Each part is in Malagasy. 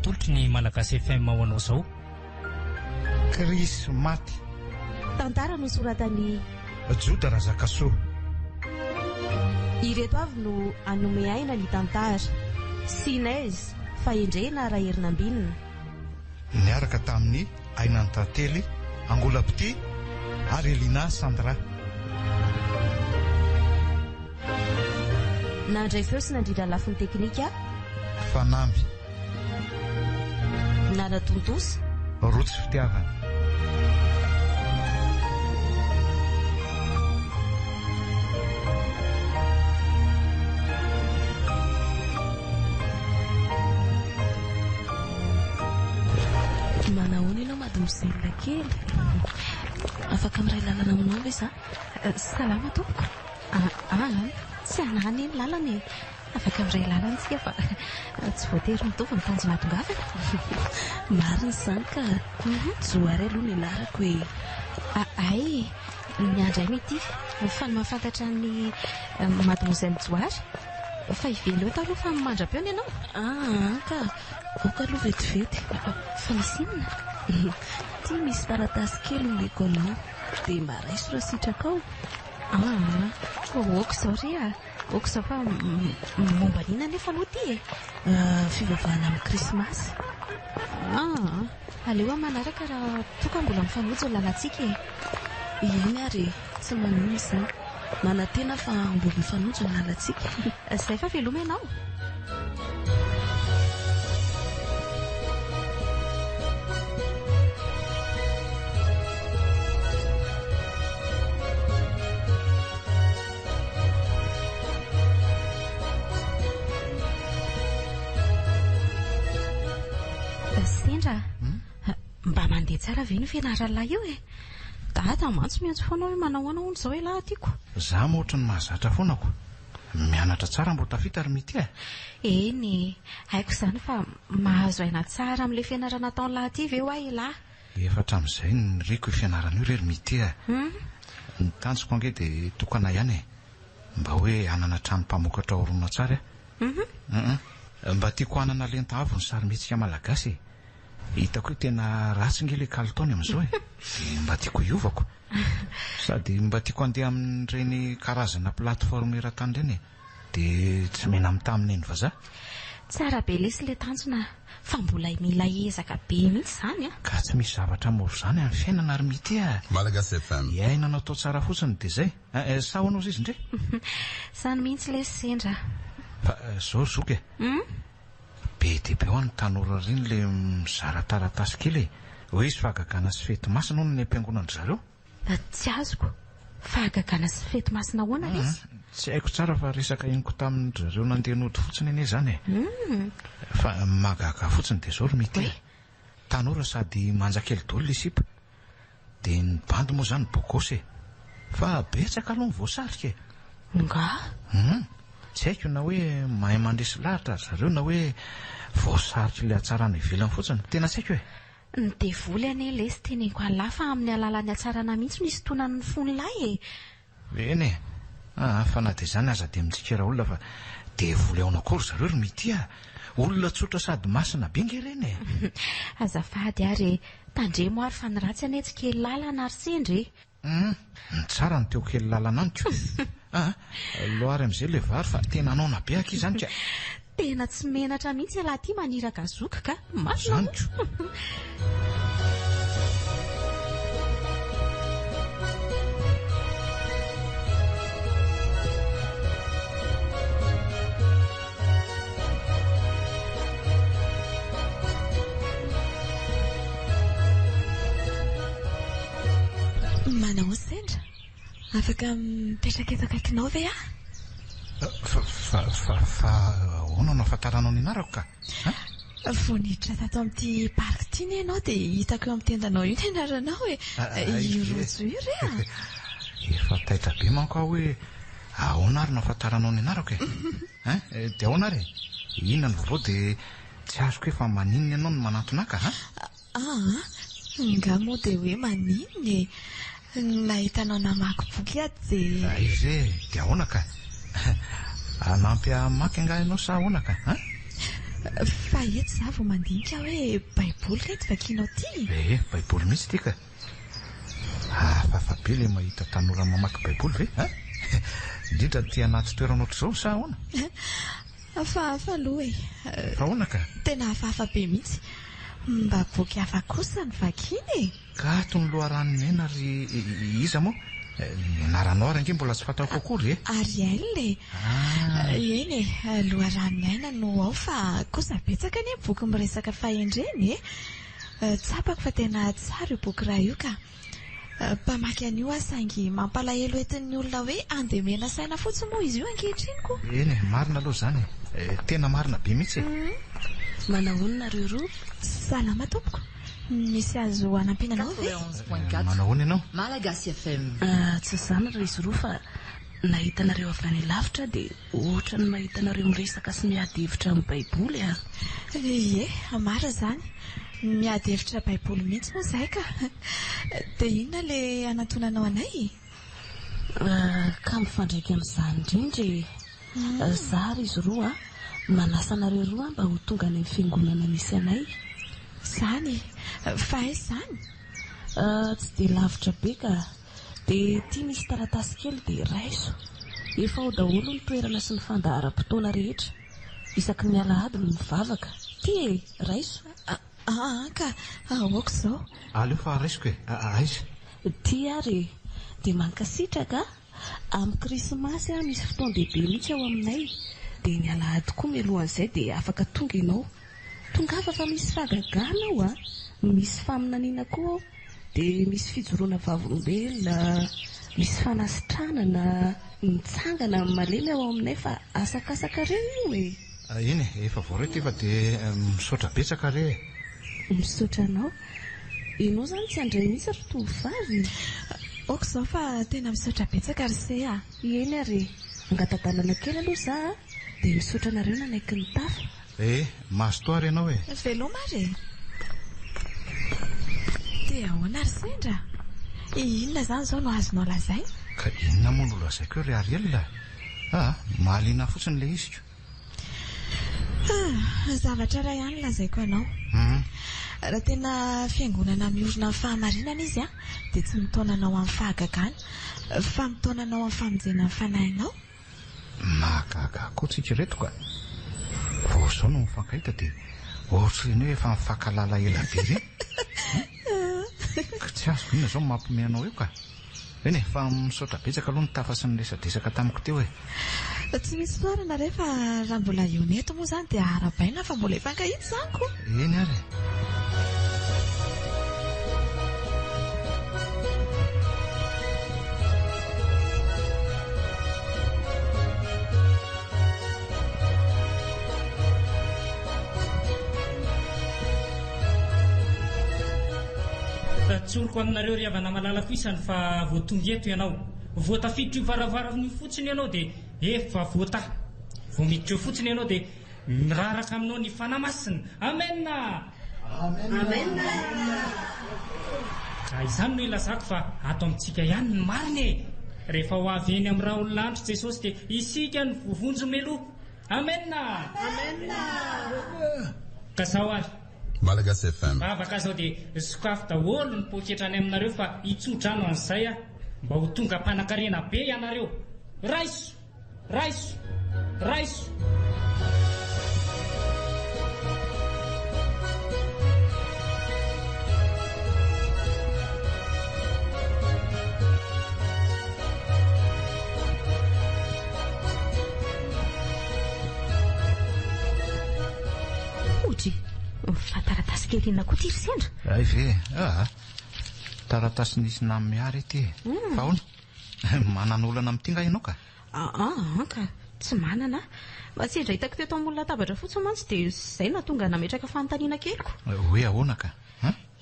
atolotry ny Malagasy FM ho anao izao. Chris Maty. Tantara no soratany Joda Razakasoa. Ireto avy no anome aina ny tantara. Sinez fahendrena raha herinambinina. Niaraka tamin'ny Aina Tantely, Angola Pity ary Elina Sandra. Nandray feo sy nandrindra lafiny teknika Fanamby nanatontosa Rotsy Fitiavana. Manahoana ianao mady mizelona kely. Afaka miray lalana aminao ve za? Salama tompoko. Tsy anany eny lalana e. Afaka miray lalana tsika fa tsy voatery mitovy ny tanjona tongavana. Marina izany ka Joary aloha ny anarako e. Ay, niandray mety fa ny mahafantatra ny mademoiselle Joary fa ivelo eto aloha fa mandra-peo ny ianao. Ka oka aloha vetivety Fa misy inona? Ty misy taratasy kely omeko anao dia maray sorasitraka ao. Oko izao ry oko izao fa momba nina nefa aloha ty e. Fivavahana amin'ny krismasy. Aleo manaraka raha toka mbola mifanojo lalantsika e. Iny ary tsy manino izany. Manantena fa mbola mifanojo ny lalantsika. Izay fa veloma ianao. Sendra mba mandeha tsara ve ny fianaralahy io e. Dada mantso miantso foana hoe manao hono izao e lahy tiako. Za mohatra ny mahazatra foanako. Mianatra tsara mbo tafita ary mity e. Eny, haiko izany fa mahazo aina tsara amin'ilay fianarana taon'ny lahy ty ve ho ahy lahy. Efa hatramin'izay ny riko fianarana io rery mity e. Ny tanjoko ange dia tokana ihany e. Mba hoe hanana trano mpamokatra orona tsara e. Mba tiako hanana lenta avo ny sarimihetsika malagasy. Hitako hoe tena ratsy nge le kalitaony amin'izao e. Dia mba tiako hiovako. Sady mba tiako handeha amin'ireny karazana plateforme eran-tany ireny e. Dia tsy mena mitamina eny vazaha. Tsara be lesy le tanjona fa mbola mila ezaka be mihitsy izany a. Ka tsy misy zavatra moro izany amin'ny fiainana ary mity e. Malagasy FM. Iaina natao tsara fotsiny dia zay. Sa hoanao izy ndre? Izany mihitsy le sendra. Fa zao zoky e. Be dia be ho any tanora reny le mizara taratasy kely e. Hoe izy fahagagana sy fety masina hono ny ampiangonana zareo. Tsy azoko. Fahagagana sy fety masina hoana lesy. Tsy haiko tsara fa resaka inoko tamin'ny zareo nandeha nody fotsiny ene zany e. Fa mahagaga fotsiny dia zao ry mity e. Tanora sady manjakely dolo le sipa. Dia ny bandy moa zany bokosy e. Fa betsaka aloha ny voasarika e. Nga? Tsy haiko na hoe mahay mandresy lahatra zareo na hoe voasaritra ilay hatsarana ivelany fotsiny. Tena tsy haiko e. Ny devoly ane lesy teneniko alahy fa amin'ny alalan'ny hatsarana mihitsy nisy tonany ny fonolahy e. Eny e. Fa na dia izany aza dia mitsikera olona fa devoly ao nakory zareo ry mity a. Olona tsotra sady masina be nge reny e. Azafady ary tandremo ary fa ny ratsy anetsy kely lalana ary sendry. Ny tsara ny teo kely lalana anyko. Loary amin'izay le vary fa tena anao na be aky izany ka. Tena tsy menatra mihitsy lahy ty maniraka zoky ka. Masina. Manao sendra afaka mipetraka eto akaikinao ve a? Fa hono no afantaranao ny anarako ka. Vonitra tato amin'ity parky ity ny ianao dia hitako eo amin'ny tendanao io ny anaranao e. Irojo io re a. Efa taitra be manko aho hoe ahoana ary no afantaranao ny anarako e. Dia ahoana ary inona ny vaovao dia tsy azoko hoe fa maninona ianao no manantona ka nga moa dia hoe maninona e. Nahitanao namaky boky aty dia izy dia ahoana ka anampy amaky anga ianao sa ahoana ka Fa eto za vao mandinika hoe baiboly kay ty vakianao ty. Baiboly mihitsy ty ka. Hafahafa be le mahita tanora mamaky baiboly ve a? Indrindra ty anaty toerana ohatr'izao sa ahoana? Hafahafa aloha e. Fa ahoana ka? Tena hafahafa be mihitsy. Mba boky hafa kosa ny vakiana e. Ka tony loharanonena ry iza moa? Nianaranao ary ange mbola tsy fatao kokory e? Ariel eny e, loharanonaina no ao fa kosa betsaka ny boky miresaka fahendreny e. Tsapako fa tena tsara io boky raha io ka mpamaky an'io saingy mampalahelo entin'ny olona hoe andemena saina fotsiny moa izy io ankehitriny ko. Eny e, marina aloha zany tena marina be mihitsy e. Manahoana nareo roa? Salama tompoko. Misy azo anampinanao ve? Manahoana ianao? Malagasy FM. Tsy zany ry izy roa fa nahita nareo avy any lavitra dia ohatra ny mahita nareo miresaka sy miady hevitra amin'ny baiboly a. Ie, mara zany. Miady hevitra baiboly mihitsy moa zahay ka. Dia inona le anatonanao anay? Ka mifandraika amin'izany indrindra za ry izy roa manasa nareo roa mba ho tonga any amin'ny fiangonana misy anay. Zany fa aiza zany? Tsy dia lavitra be ka dia tia misy taratasy kely dia raiso. Efa ao daholo ny toerana sy ny fandaharam-potoana rehetra. Isaky ny alahady no mivavaka. Ty raiso. Ka aoka izao. Aleo fa raisiko e. Aiza? Ty ary dia mankasitraka amin'ny krismasy misy fotoan-dehibe mihitsy ao aminay. Dia ny alahady koa mialohan'izay dia afaka tonga ianao. Tongafa fa misy fahagagana ao misy faminaniana koa ao. Dia misy fijoroana vavolombelona, misy fanasitranana, mitsangana malemy ao aminay fa asakasaka reo io e. Eny e, efa voareo ty fa dia misaotra betsaka re. Misaotra anao? Ianao zany tsy andray mihitsy ry tovovavy. Aoka izao fa tena misaotra betsaka ry se a. Eny ary angatadalana kely aloha za dia misaotra nareo nanaiky ny tafa. Mahazotoary ianao e. Veloma re. Dia ahoana ry sendra? Inona zany izao no azonao lazay? Ka inona moa no lazaiko ry Ariel? Mahaliana fotsiny le izy. Zavatra iray ihany lazaiko anao. Raha tena fiangonana miorina amin'ny fahamarinana izy dia tsy mitaonanao amin'ny fahagagana fa mitaonanao amin'ny famonjena amin'ny fanahinao. Mahagaga koa tsika reto ka. Vao izao no mifankahita dia ohatry ny hoe efa mifankalala ela be re. Ka tsy azo inona izao mampiome anao eo ka. Eny e, fa misaotra betsaka aloha ny tafa sy ny lesadresaka tamiko teo e. Tsy misy fotoana rehefa raha mbola eo neto moa zany dia arabaina fa mbola hifankahita zany ko. Eny ary. Tsoroko aminareo ry havana malalako isany fa voatonga eto ianao. Voatafiditra io varavaran'ny fotsiny ianao dia efa voata. Vao miditra eo fotsiny ianao dia miraraka aminao ny fanamasina. Amenna! Amenna! Ka izany no ilazako fa ato amintsika ihany ny marina e. Rehefa ho avy eny amin'ny raha olon'andro Jesosy dia isika ny vovonjo meloa. Amenna! Amenna! Ka zao ary. Malagasy FM. Bavaka zao dia sokafy daholo ny poketrany aminareo fa hitsodrano an'izay mba ho tonga mpanankarena be ianareo. Raiso! Raiso! Raiso! Fa taratasy kely inona koa ty ry sendra? Ay ve, taratasy nisy naminy miary ity. Fa ahoana? Manana olana amin'ity nga ianao ka? Ka tsy manana. Mba sendra hitako teto amin'ny latabatra fotsiny mantsy dia izay na tonga nametraka fanontaniana keliko. Hoe ahoana ka?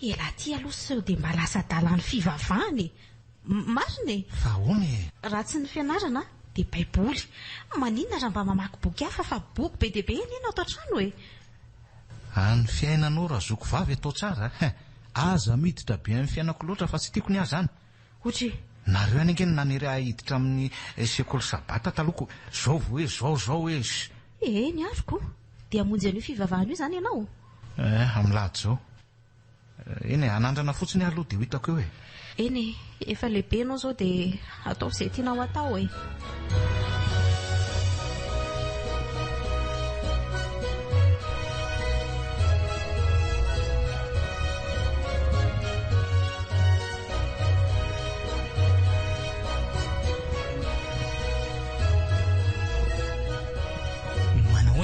Ela ty aloha sao dia mba lasa dalan'ny fivavahany. Marina e. Fa ahoana e? Raha tsy ny fianarana dia baiboly. Maninona raha mba mamaky boky hafa fa boky be dia be iny ato an-trano e. Ny fiainanao raha zoko vavy atao tsara. Aza miditra be amin'ny fiainako loatra fa tsy tiako ny azy any. Otry? Nareo any angeny naniry ahiditra amin'ny sekoly sabata taloko. Zao hoe zao hoe. Eny ariko. dia hamonjy an'io fivavahana io izany ianao. Amin'ny lahady izao. Eny e, anandrana fotsiny aloha dia ho hitako eo e. Eny efa lehibe ianao izao dia atao izay tianao atao e.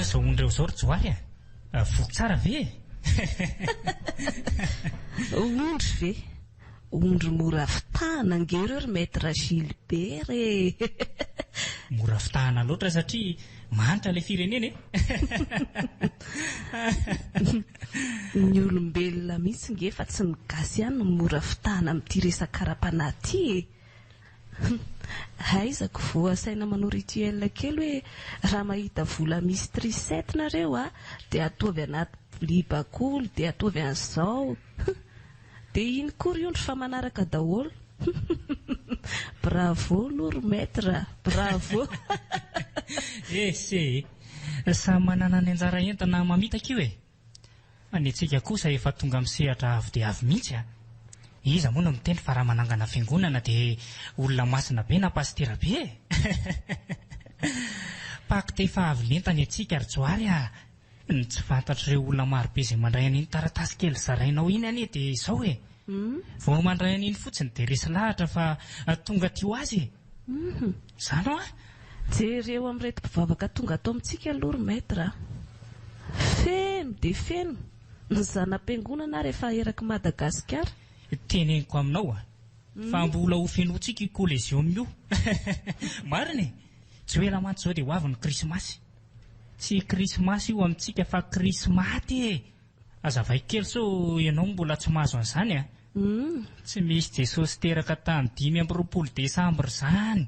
Zao ondreo zao ry Joary voky tsara ve? Ondry ve? Ondry mora fitahana angereo ry maître Gilbert e. Mora fitahana loatra satria manitra ilay firenena e. Ny olombelona mihitsy nge fa tsy ny gasy ihany no mora fitahana amin'ity resaka kara-panahy ity e. Aizako voasaina manao rituel kely hoe raha mahita vola misy trisetinareo dia ataovy anaty vilia bakoly dia ataovy an'izao. Dia iny kory ondry fa manaraka daholo. Bravo loro maître, bravo. Se samy manana ny anjara entana mamitaka io e. Fa ny antsika kosa efa tonga misehatra avy dia avy mihitsy iza moa no miteny fa raha manangana fiangonana dia olona masina be na pastera be e. Pakta efa avy lenta ny antsika ry Joary ny tsy fantatr'ireo olona marobe izay mandray an'iny taratasy kely zarainao iny anie dia izao e. Vao mandray an'iny fotsiny dia resy lahatra fa tonga tio azy e. Zany ho jereo amin'reto mpivavaka tonga atao amintsika aloha ry maître. Feno dia feno ny zanam-piangonana rehefa eraky Madagasikara. Teneniko aminao fa mbola ho fenoantsika io colégium io. Marina tsy hoe lamantsy izao dia ho avy ny krismasy. Tsy krismasy io amintsika fa krismaty e. Azavay kely so ianao mbola tsy mahazo an'izany Tsy misy Jesosy teraka tamin'ny 5 Desambra izany.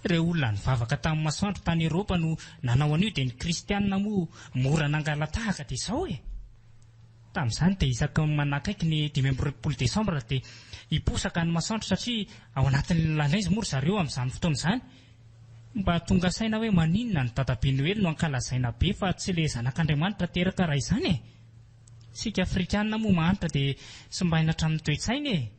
Ireo olona nivavaka tamin'ny masoandro tany Eropa no nanao an'io dia ny kristianina moa mora nangalatahaka dia izao e. Tamin'izany dia isaky manakaiky ny 5 Desambra dia hiposaka ny masoandro satria ao anatin'ny lalainzy moa zareo amin'izany fotoana izany. Mba tonga saina hoe maninona ny dadabe Noely no ankalazaina be fa tsy ilay zanak'Andriamanitra teraka raha izany e. Sika Afrikanina moa mahantra dia sy mbaina hatramin'ny toe-tsaina e.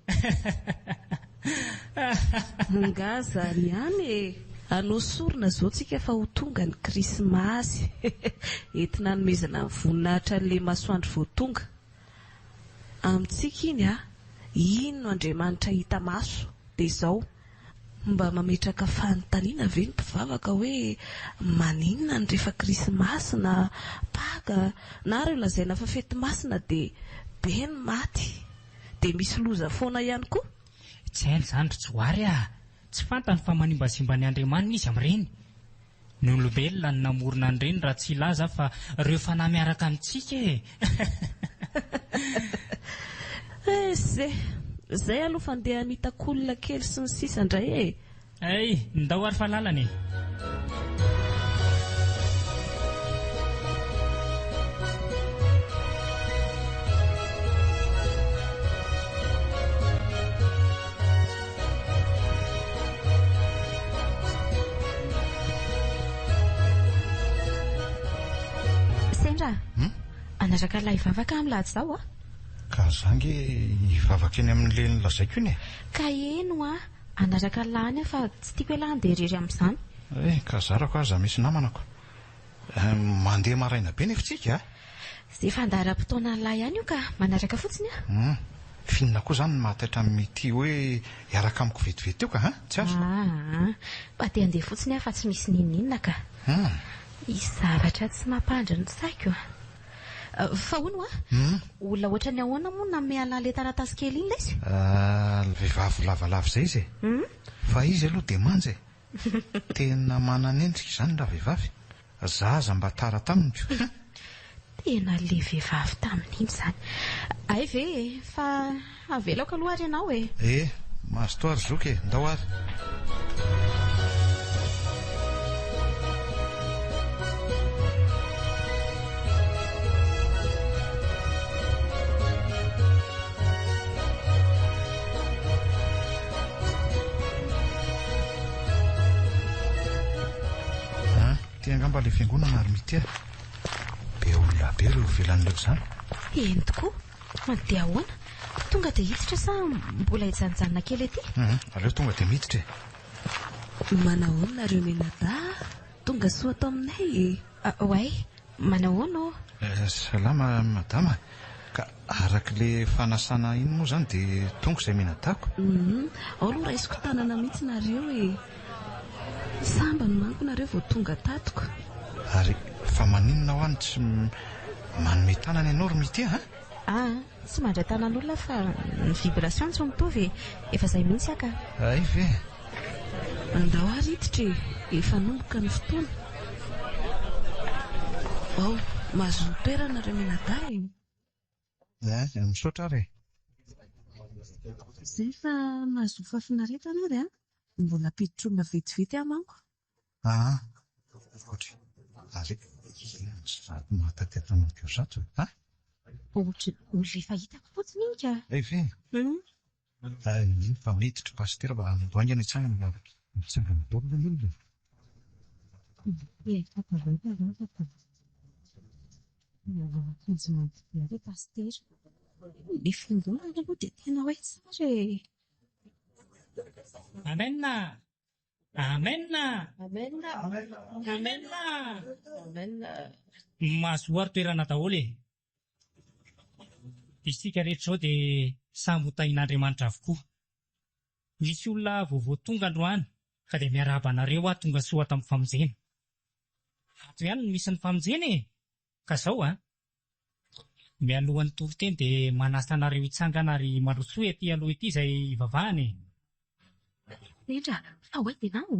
Nga zany ihany e. Anao sorona izao tsika fa ho tonga ny krismasy. Entina nomezana ny voninahitra an'ilay masoandro vao tonga. Amintsika iny iny no Andriamanitra hita maso dia izao. Mba mametraka fanontaniana ve ny mpivavaka hoe maninona ny rehefa krismasy na Paka na ireo lazaina fa fety masina dia be ny maty dia misy loza foana ihany koa. Tsy hainy izany ry Joary tsy fantany fa manimbasimba ny Andriamanina izy amin'ireny. Ny olombelona ny namorona an'ireny raha tsy ilaza fa ireo fanahy miaraka amintsika e. Zay aloha fandeha hanitako olona kely sy ny sisa indray e. Ay, ndao ary fa lalana e. Sendra, anaraka lahy hivavaka amin'ny lahady izao Ka zangy hivavaka eny amin'ilay nilazaiko iny e. Ka eno anaraka lany fa tsy tiako hoe dia irery amin'izany. Ka zarako aza misy namanako. Mandeha maraina be nefa tsika Izay fandaharam-potoana lahy ihany io ka manaraka fotsiny Finina koa zany mahataitra amin'ity hoe hiaraka amiko vetivety eo ka tsy azo. Mba te handeha fotsiny fa tsy misy ninona ka. Izaratra tsy mampandra ny saiko fa hono olona ohatra ny ahoana moa na miala taratasy kely iny lesy. Vehivavy lavalava izay izy fa izy aloha dia manja tena mananendrika izany raha vehivavy. Zaza mba tara taminy. Tena le vehivavy tamin'iny izany. Ay ve fa avelako aloha ary ianao e. Mahazo toa ary zoky e, ndao ary. Tia angamba ilay fiangonana ary mity be ireo velan'ireo izany. Eny tokoa, mandeha ahoana? Tonga dia hiditra sa mbola hijanjanona kely ety? Aleo tonga dia miditra e. Manahoana nareo menada? Tonga soa ato aminay. Oay, manahoana o? Salama madama. Ka arak'ilay fanasana iny moa izany dia tonga izay menadako. Ao aloha raisiko tanana mihitsy nareo e. Samba no manko nareo vao tonga tatoko. Ary fa maninona ho any tsy manome tanana ianao ry mity ha? Tsy mandray tanan'olona fa ny vibration tsy mitovy efa izay mihitsy aka. Ay ve? Andao ary hiditra e. Efa nomboka ny fotoana. Ao, mahazo toerana nareo menada e. Misaotra ary. Izay fa mahazo fafinaretana ary mbola ampiditrona vetivety amanko. Ohatry. Ary sady mahatatetana keo zato ha? Ohatra efa hitako fotsiny iny ka. Ay ve? Fa miditra pasitera mba andoaingana itsangana mitsangana daolina olona. Ny fondona aloha dia tena hoe tsara e. Amenna! Amenna! Amenna. Amenna! Amenna. Mahazoary toerana daholo e. Isika rehetra izao dia samby hotain'Andriamanitra avokoa. Misy olona vaovao tonga androany ka dia miarahaba anareo tonga soa tamin'ny famonjena. Ato ihany no misy ny famonjena e. Ka izao mialohan'ny toriteny dia manasa anareo hitsangana ary malosoa ety aloha ety izay ivavahany. Indra, fa hoe ianao?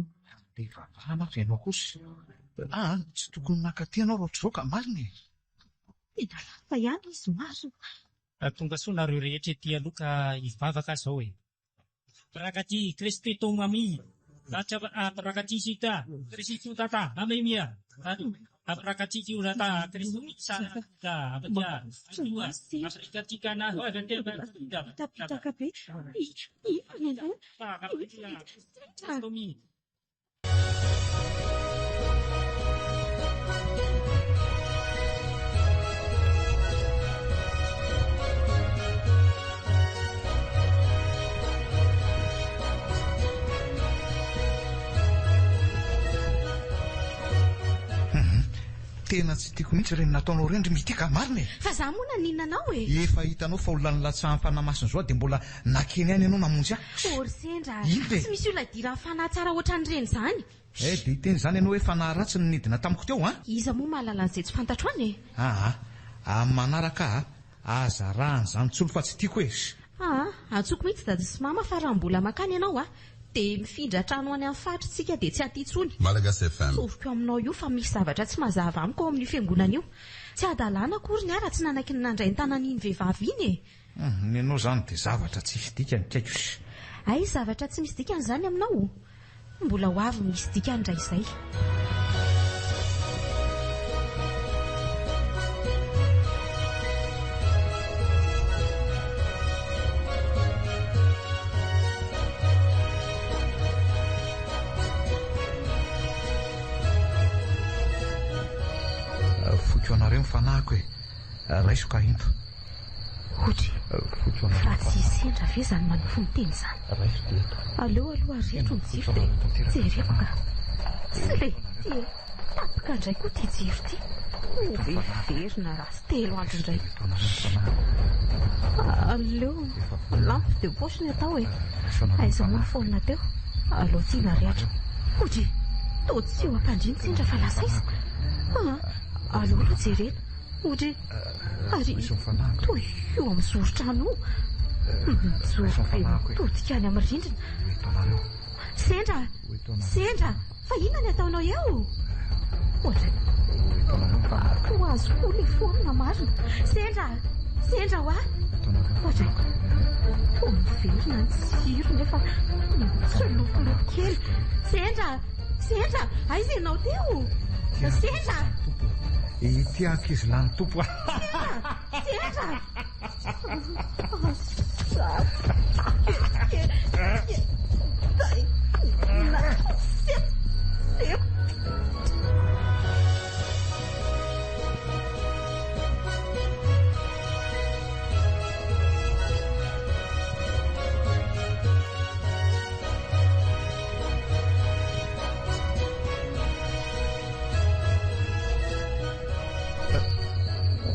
Ilay vavahana ary ianao kosa. Tsy tokony nakaty ianao raha ohatr'izao ka marina e. Tena lafa ihany izy maso. Tonga soa nareo rehetra ety aloha ka ivavaka izao e. Prakati Kristi tomami. Prakati sita. Kristi tata. Amemia. Prakati kiurata. Kristi sana. Abaja. Ajua. Afrika na. Tapitaka be. Ianao? Kristomi. Tena tsy tiako mihitsy ireny nataonao ireny ry mity ka marina e. Fa za moa naninanao e. Efa hitanao fa olona nilatsahan'ny fanahymasina zao dia mbola nakeny ihany ianao namonjy ahy. Orsendra, Iny ve? tsy misy olona diran'ny fanahy tsara ohatran'ireny izany. Dia hiteny izany ianao hoe fanahy ratsy ny nidina tamiko teo Iza moa mahalala an'izay tsy fantatro any e. Amin'ny manaraka aza rahany izany tsolo fa tsy tiako e. Atsoko mihitsy dady sy mama fa raha mbola makany ianao dia mifindra trano any amin'ny fatritsika dia tsy aty-tsony. Malagasy FM. Soviko aminao io fa misy zavatra tsy mazava amiko ao amin'ny fiangonana io. Tsy adalàna akory ny ara tsy nanaky ny nandray ny tanan'iny vehivavy iny e. Ny ianao izany dia zavatra tsy misy dikany kaiko. Ay, zavatra tsy misy dikany izany aminao. Mbola ho avy misy dikany indray izay. Foiko anareo mifanahiko e. Raiso ka into. Ohatra. Fa tsy sendra ve izany manofo ny teny izany. Raiso dia eto. Aleo aloha aretro ny jiro dia jereko ka. Tsy le tia tapaka indray koa tia jiro ty. Verina raha sy telo andro indray. Aleo lampy dia poche ny atao e. Aiza moa ny faonina teo. Aleo tiana rehatra. Ohatra. Tô tsy eo ampandriny sendra fa lasa izy. Aleo aloha jerena. Ohatra. Ary toy eo amin'ny zoro-trano io. Zoro todika any amin'ny rindrina. Sendra, fa inona ny ataonao eo? Ohatra. Ho azo koa ilay fonina marina. Sendra ho aho. Ohatra. Toa miverina ny tsiro nefa mitsolofilofo kely. Sendra, aiza ianao teo? Sendra. Ity ankizy lany tompo. Sendra.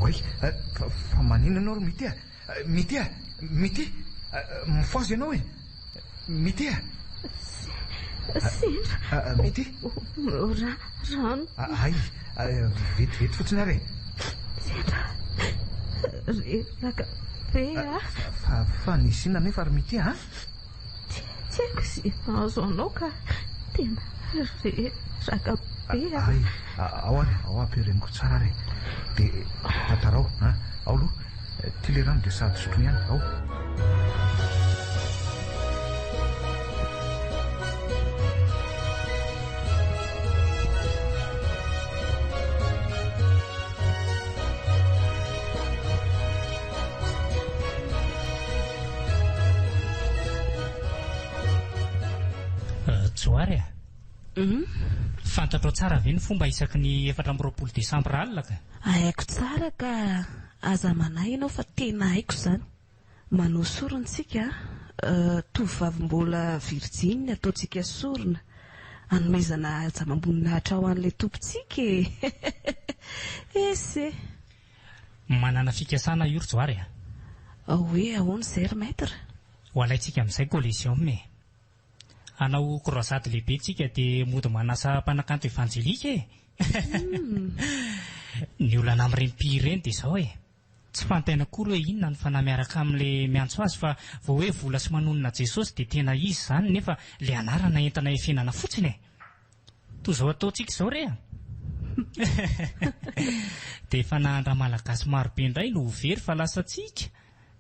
Oy, fa manino ianao ry Mity a? Mity a? Mity? Mifazo ianao e? Mity a? Sendra. Mity? Rano. Ay, vetivety fotsiny ary. Sendra. Reraka be a. Fa nisina nefa ry Mity a? Tsy haiko sy nahazo anao ka tena reraka be a. Ay, ao ampireniko tsara ary. Dia tatarao, ao aloha. Ty le rano dia sady sotroina ihany, ao. Joary fantatrao tsara ve ny fomba isaky ny 14 Desambra alina ka? Haiko tsara ka aza manahy ianao fa tena haiko izany. Manao sorontsika tovovavy mbola virjiny ataontsika sorona hanomezana jamam-boninahitra ho an'ilay tompontsika ese. Manana fikasana io ry Joary hoe ahoana izay ry maître? ho alaitsika amin'izay collision me anao croisade lehibe tsika dia mody manasa mpanakanto evanjelika e. Ny olana amin'ireny mpireny dia izao e, tsy fantaina kory hoe inona ny fanahy miaraka amin'ilay miantso azy fa vao hoe vola sy manonona Jesosy dia tena izy izany nefa ilay anarana entana efenana fotsiny e. Toy izao ataontsika izao re dia efa nahandra malagasy marobe indray no very fa lasantsika.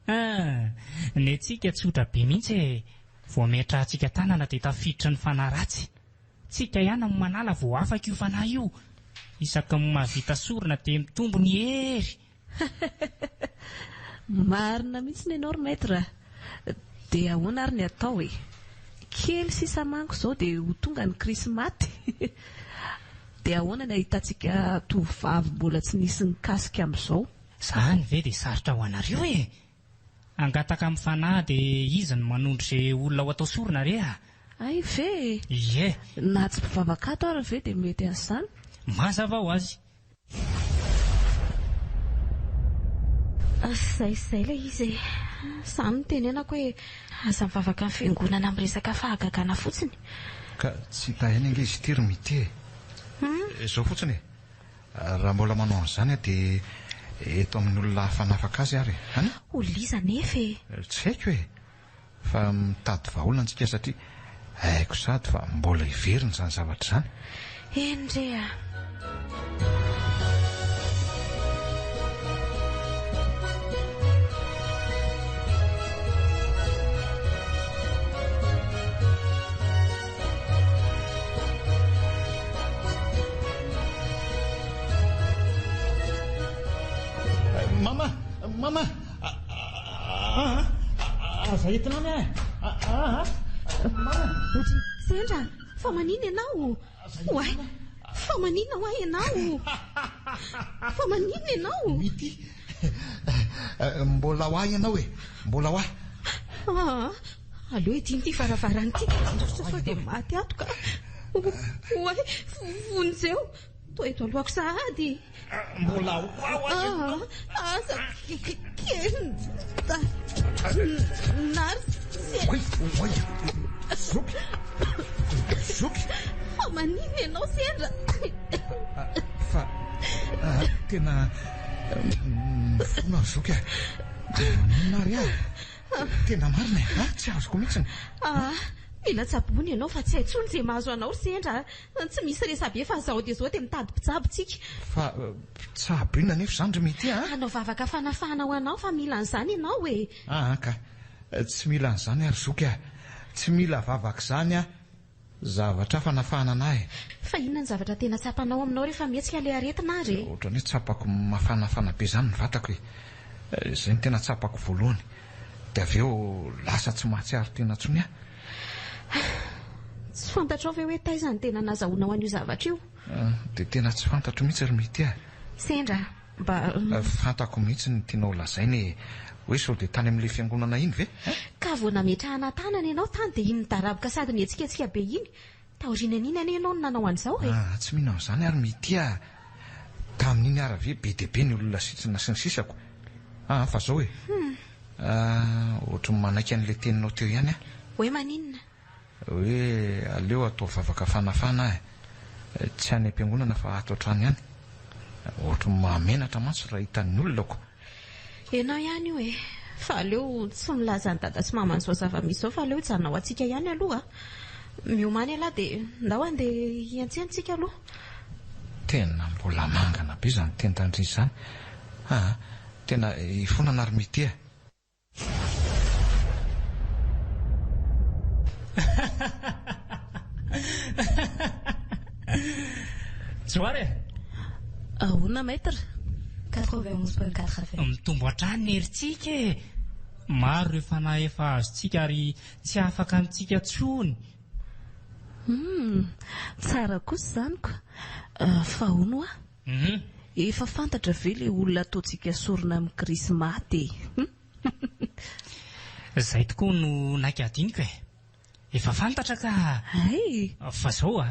Ny antsika tsotra be mihitsy e. Vao metra antsika tanana dia tafiditra ny fanahy ratsy. Tsika ihany amin'ny manala vao afaka io fanahy io. Isaky ny mahavita sorona dia mitombo ny hery. Marina mihitsy ny ianao ry maître. Dia ahoana ary ny atao e? Kely sisa manko izao dia ho tonga ny krismaty. Dia ahoana ny ahitantsika tovovavy mbola tsy nisy nikasika amin'izao? Izany ve dia sarotra ho anareo e? Angataka amin'ny fanahy dia izy ny manondro izay olona ho atao sorona re a? Ay ve? Ie. Na tsy mpivavakato ary ve dia mety an'izany? Mazava ho azy. Izay ilay izy e. Izany no tenenako hoe aza mivavaka amin'ny fiangonana amin'ny resaka fahagagana fotsiny. Ka tsy tahena ilay izy ity ry Mity e. Izao fotsiny e. Raha mbola manao an'izany dia eto amin'ny olona hafanafaka azy ary. Hany? Oliza nefa e. Tsy haiko e. Fa mitady vahaolana antsika satria haiko sady fa mbola hiverina izany zavatra izany. Endre a. Mama! Aza entina ny Sendra, fa manina ianao? Oay, fa manina ho ahy ianao? Fa manina ianao? Mity. Mbola ho ahy ianao e. Mbola ho ahy. Aleo ity ty varavarana ity. Fa dia maty ato ka. Oay, vonjeo. Toa eto alohako sahady. Mbola ho ahy. Asa kely. Nary. Oy. Zoky. Fa manina ianao Sendra. Fa tena mifona zoky a. Manina ry ahy. Tena marina e. Tsy azoko mihitsiny. Mila tsabony ianao fa tsy hay tsony izay mahazo anao Sendra. Tsy misy resabe fa zao dia zao dia mitady mpitsabo tsika. Fa tsabo inona nefa izany ry Mity a? Hanao vavaka fanafana ho anao fa mila an'izany ianao e. Ka tsy mila an'izany ary zoky a. Tsy mila vavaka izany a. Zavatra fanafana anahy. Fa inona ny zavatra tena tsapanao aminao rehefa mihetsika ilay aretina ary? Ohatra ny tsapako mafanafana be izany ny vatako e. Izay ny tena tsapako voalohany. Dia avy eo lasa tsy mahatsiaro tena tsony a. Tsy fantatrao ve hoe taiza ny tena nazahoana ho an'io zavatra io? Dia tena tsy fantatro mihitsy ry Mity a. Sendra, mba... Fantako mihitsy ny tianao lazainy hoe sao dia tany amin'ilay fiangonana iny ve? Ka vao nametrahana tanana ianao tany dia iny daraboka sady mihetsiketsika be iny. Taoriana iny ianao no nanao an'izao e. Tsy mihinao izany ary Mity a. tamin'iny ara ve be dia be ny olona sitrana sy ny sisako. Fa zao e. Ohatry ny manaiky an'ilay teninao teo ihany a. Hoe maninona? Hoe aleo atao vavaka fanafana tsy any am-piangonana fa ato an-trano ihany. Ohatry ny mahamenatra mantsy raha hitan'ny olonako. Ianao ihany io e. Fa aleo tsy milaza ny dada sy mama n'izao zava-misy zao fa aleo hijanona ao antsika ihany aloha. Miomany aloha dia ndao andeha hiantsehantsika aloha. Tena mbola mangana be izany teny tandrisy izany. Tena ifonana ary mity. Joary ahoana maître? 91.4 FM. mitombo hatrany ny herintsika e. Maro ireo fanahy efa azontsika ary tsy afaka amintsika tsony. Tsara kosa izany ko. Fa hono efa fantatra ve ilay olona ataontsika sorona amin'ny krismaty? Izay tokoa no nankadiniko e. Efa fantatra ka. Fa zao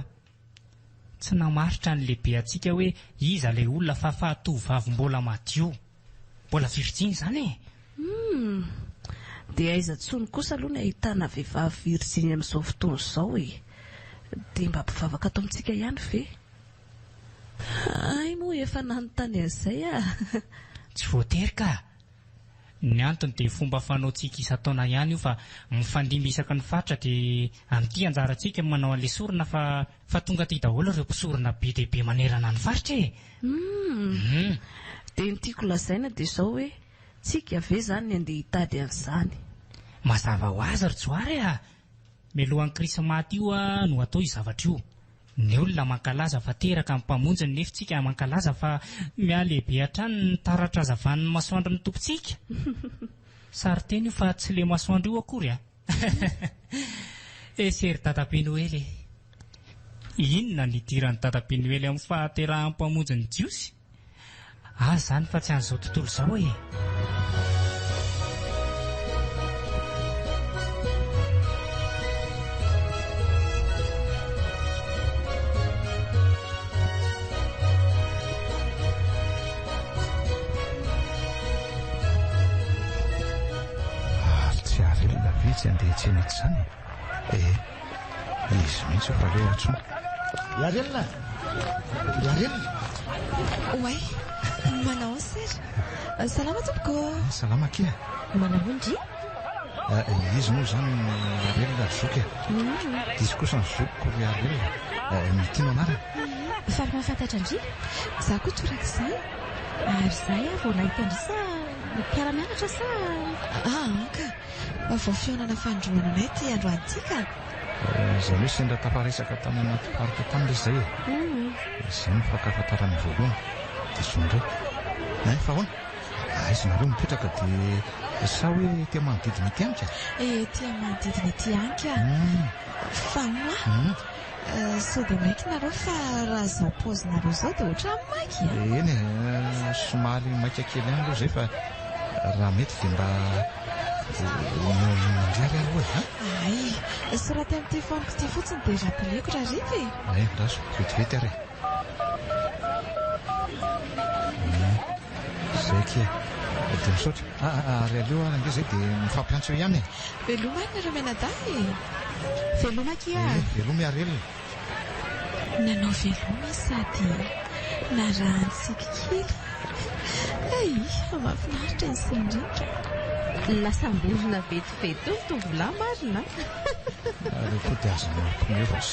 tsy namaritra ny lehibe antsika hoe iza ilay olona fahafahatovavy mbola madio, mbola virgin izany e. Dia aiza tsony kosa aloha ny ahitana vehivavy virgin amin'izao fotoana izao e. Dia mba mpivavaka ato amintsika ihany ve? Ay moa efa nanontany an'izay Tsy voatery ka. Ny antony dia fomba fanaontsika isan-taona ihany io fa mifandimby isaky ny faritra dia amin'ity anjarantsika manao an'ilay sorona fa tonga ty daholo ireo mpisorona be dia be manerana ny faritra e. Dia ny tiako lazaina dia izao hoe tsika ve izany ny andeha hitady an'izany. Mazava ho azy ry Joary mialohan'ny krismaty io no atao io zavatra io. Ny olona mankalaza fa teraka amin'ny mpamonjy nefa tsika mankalaza fa mialehibe hatrany ny taratra azavan'ny masoandro ny tompontsika. Sary teny io fa tsy le masoandro io akory Esery Dadabe Noely. Inona ny idiran'ny Dadabe Noely amin'ny fahaterahan'ny mpamonjy ny jiosy? Zany fa tsy an'izao tontolo izao e. Tsy andeha tsena tsy izany izy mihitsy fa aleo atsona. Yarelina Oay, manao sir. Salama tompoko. Salama kia. Manao ndry? Izy moa izany Yarelina zoky izy kosa ny zokiko Yarelina. Mitiano anarana. Fa mahafantatra ndry? Za koa toraka izay. Ary izay vao nahita ndry sa mpiara-mianatra sa? Ka vao fionana fandroana anay ty androantsika. Izay hoe sendra taparesaka tany anaty parika tany izay izay ny fankafantarany voalohany dia sondray. Fa hoana izy nareo mipetraka dia sa hoe tia manodidina ity anka? Tia manodidina ity anka. Fa moa sao dia maiky nareo fa raha izao paozinareo izao dia ohatrany maiky. Eny somary maika kely ihany aloha izay fa raha mety dia mba mandriary aloha Ay, soraty amin'ny telefoniko ity fotsiny dia rappeleko raha rivy. Raso vetivety ary izay kia dia misaotra ary aleo ange izay dia mifampiantso eo ihany Veloma nareo menadahy. Veloma kia. Veloma Yarelina. Nanao veloma sady narantsika kely. Mahafinaritra izy indrindra. Lasa amborona vetivety tovolahy marina. Rehefa dia azonao mpinevas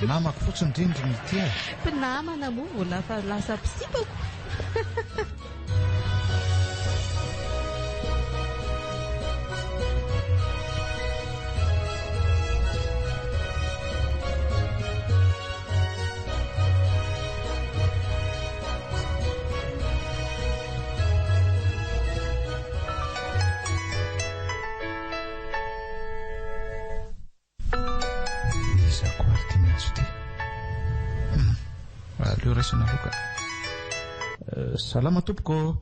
namako fotsiny indrindra ny ity Mpinamana moa vao lasa mpisipako. Aleo raisina loka. Salama tompoko.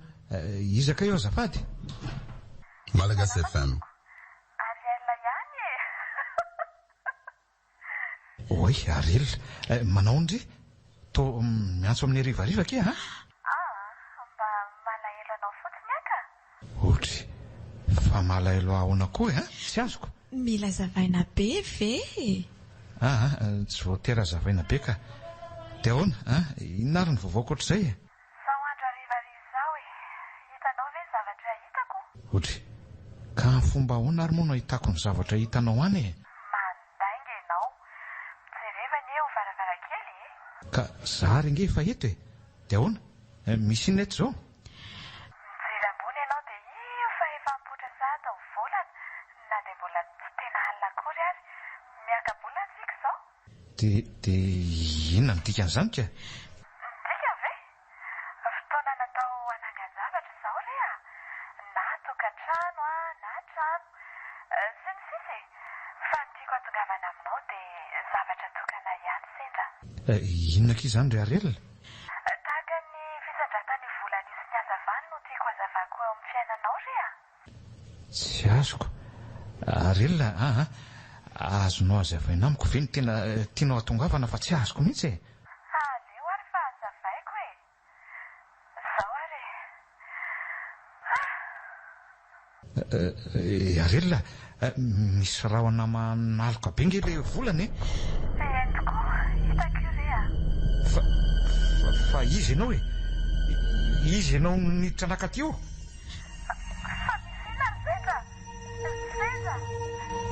Izaka eo azafady. Malagasy FM. Ariel ihany Oi, Ariel. Manao ndry? to miantso amin'ny rivariva ke ha? Mba malahelo anao fotsiny aka. Ohatra fa malahelo ahoana koa tsy azoko. Mila zavaina be ve? Tsy voatera zavaina be ka. Dia ahoana inona ary ny vaovao koatr'izay? Zao andro arivariva izao hitanao ve zavatra hitako? Ohatra ka fomba ahoana ary moa no ahitako ny zavatra hitanao any? Mandainga ianao. Jereva ny eo varavarankely. Ka zary nge efa eto dia ahoana? Misy inona eto izao? Mijery ambony ianao dia io fa efa mipoitra zato ny volana. Na dia mbola tsy tena alina akory ary. Miaka-bola tsika izao. Dia inona ny dikan'izany ka? Dika ve? Fotoana natao hananga-javatra izao re a. Na tokantrano na trano. Sy ny sisa fa ny tiako hatongavana aminao dia zavatra tokana ihany sendra. Inona ka izany ry Arelina? Tahaka ny fisandratany volana izy ny hazavany no tiako hazavako eo amin'ny fiainanao re a. Tsy azoko. Arelina azonao hazavaina amiko ve ny tena tianao hatongavana fa tsy azoko mihitsy Aleo ary fa hazavaiko Zao ary. Arelina misy rahona manaloka be nge ilay volana Entiko, hitako re a. Fa izy ianao izy ianao niditra anakaty io? Fa misy inona ny sendra? Sendra?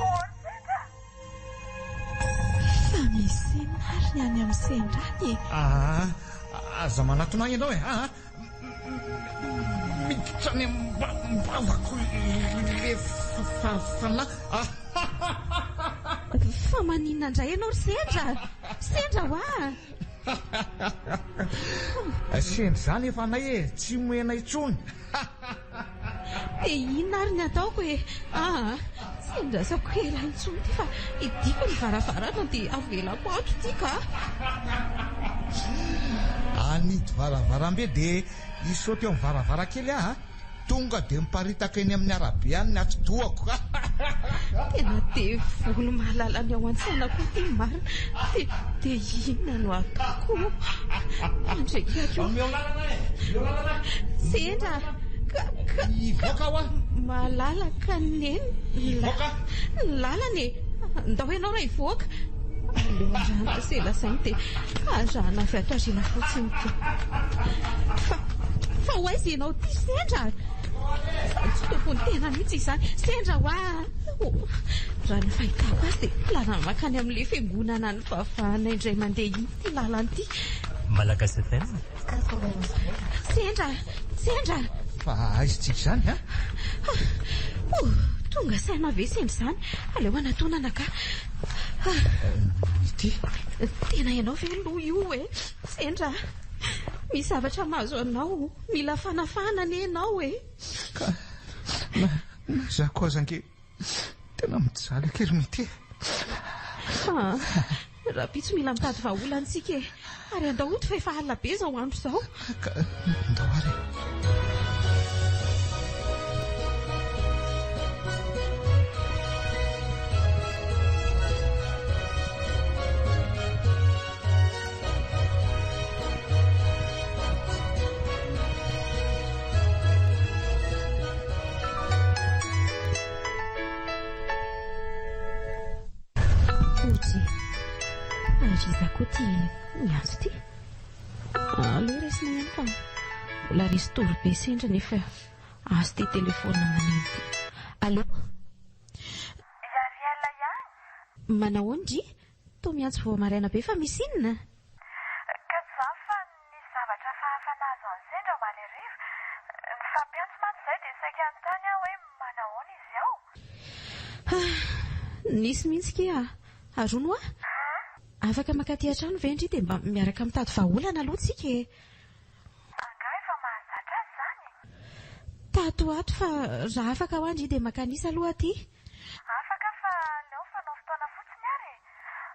Ory sendra? Fa misy inona ary ny any amin'ny sendra any? Aza manatona ianao miditra any mbavako le fanahy. Fa maninona indray ianao ry sendra? Sendra ho sendra izany efa anay tsy moena intsony. Dia inona ary ny ataoko sendra sako ela intsony ty fa idiko ny varavarana dia avelako ato ty ka. Anidy varavarambe dia isaoty eo amin'ny varavarankely tonga dia miparitaka eny amin'ny arabe any ny atidohako. Tena dia volo mahalala ny ao an-tsainako ty marina. Dia inona no ataoko? Andrekako sendra ivoaka aho malalaka neny ny lalany ndao ianao raha ivoaka. Aleo andrana sela sainy dia azahana avy ato ariana fotsiny ty. Fa ho aiza ianao ty sendra? Tsy tompony tena mihitsy izany. Sendra raha ny fahitako azy dia lana makany amin'ilay fiangonana ny vavahana indray mandeha iny ty lalany ty. Malagasy FM. Sendra fa aizintsika izany tonga saina ve sendra izany? Aleo anatonana ka. Ity tena ianao ve loha io sendra? Misy zavatra mahazo anao, mila fanafana ny ianao ka za koa zange tena mijaly akery mity. Raha pitso mila mitady vahaolantsika ary andahoto fa efa alina be izao andro izao. Ndao ary Izako ty miantso ty. Aleo resina ihany fa mbola resy tory be sendra nefa azo ty telefona maneno ty. Allo? Ariela ihany? Manao ny toa miantso vao maraina be fa misy inona? Ka zaho fa ny zavatra fahafanazo any sendra maly ariva. Ny fampiantso mantsy izay dia saika anontany aho hoe manahoana izy ao? Nisy mihitsy ke arono afaka makaty an-trano ve indry dia mba miaraka mitady vahaolana aloha tsika Angaha efa mahazatra azy izany? Tato ato fa raha afaka ho andry dia makanisa aloha aty. Afaka fa aleo fanao fotoana fotsiny ary.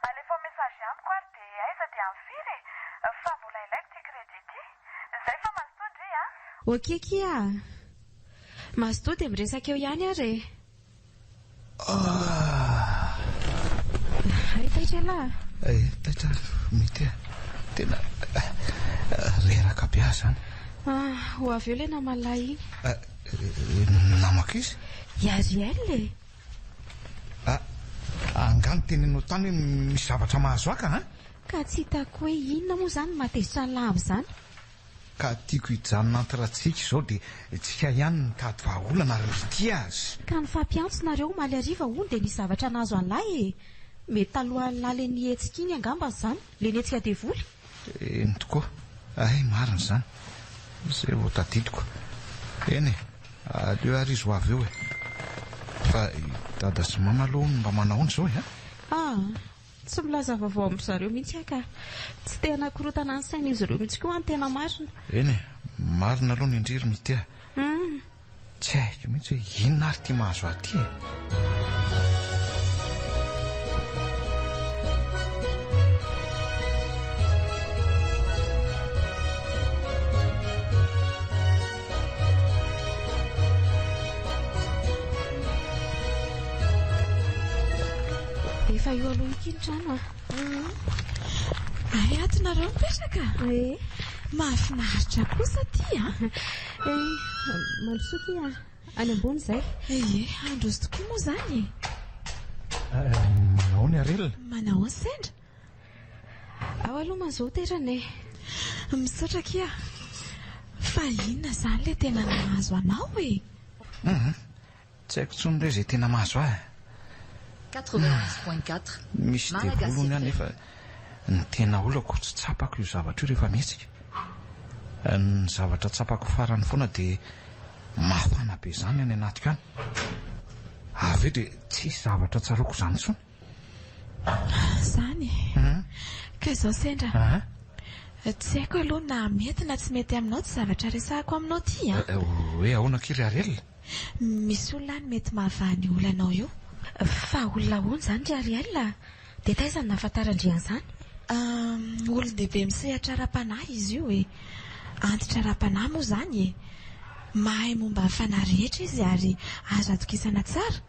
Alefa mesazy amiko ary dia aiza dia amfiry fa mbola ilaiko ty crédit. Izay fa mazotoa ndry Ok kia mazotoa dia miresaka eo ihany ary taitra mety mety tena reraka be azy zany. Ho avy eo le namalay namaka izy Yariel angano tenenao tany hoe misy zavatra mahazo aka ka tsy hitako hoe inona moa zany matezitra lavo zany. ka tiako hijanona antiratsika izao dia tsika ihany nitady vahaolana ary misy azy. Ka ny fampiantsonareo maly ariva hono dia nisy zavatra nahazo an'lay mety taloha laly ny hetsika iny angamba zany le netsika devoly. Eny tokoa marina zany izay vao tadidiko. Eny aleo ary izy ho avy eo fa dada sy mama aloha mba manahoana izao tsy milaza vaovao amin'ny zareo mihitsy ka tsy tena korotana ny saina izy ireo mihitsy koa ny tena marina. Eny marina aloha ny indriry mitea. Tsy haiko mihitsy hoe inona ary tia mahazo aty efa eo aloha ikintrano atinareo mipetraka mahafinaritra kosa ty Malsoky any ambony izay. Androzy tokoa moa zany. Manao ny arelina. Manao ny sendra. Ao aloha mazao terane. Misaotra kia. Fa inona zany le tena nahazo anao e? Tsy haiko tsony le izay tena mahazo ahy. 90.4 misy devolony ihany nefa ny tena olako tsy tsapako io zavatra io rehefa mihetsika. Ny zavatra tsapako farany foana dia mafana be zany any anatiko any. Avy eo dia tsisy zavatra tsaroko zany intsony. Zany ka izao sendra tsy haiko aloha na mety na tsy mety aminao tsy zavatra resahako aminao ty hoe ahoana kiry arelina. Misy olona ny mety mahavany olanao io. Fa olona hono zany ry Ariel dia taizany nahafantarandriana zany. Olon-dehibe misehatra ara-panahy izy io e. Antitra ara-panahy moa zany e. Mahay momba ny fanahy rehetra izy ary azo atokisana tsara.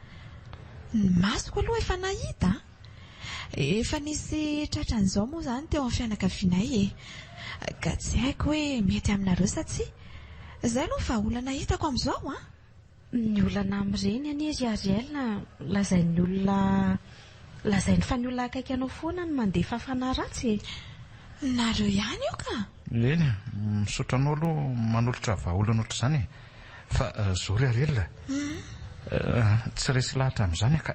Ny masoko aloha efa nahita. Efa nisy tratran'izao moa zany teo amin'ny fianakavianay e. Ka tsy haiko hoe mety aminareo sa tsy. Izay aloha fa olana hitako amin'izao Ny olana amin'ireny anie ry Ariel lazain'ny olona lazain'ny fa ny olona akaiky anao foana ny mandefa fanahy ratsy. Nareo ihany io ka? Eny, misaotra anao aloha manolotra vahaolana ohatr'izany fa zao ry Ariel tsy resy lahatra amin'izany ka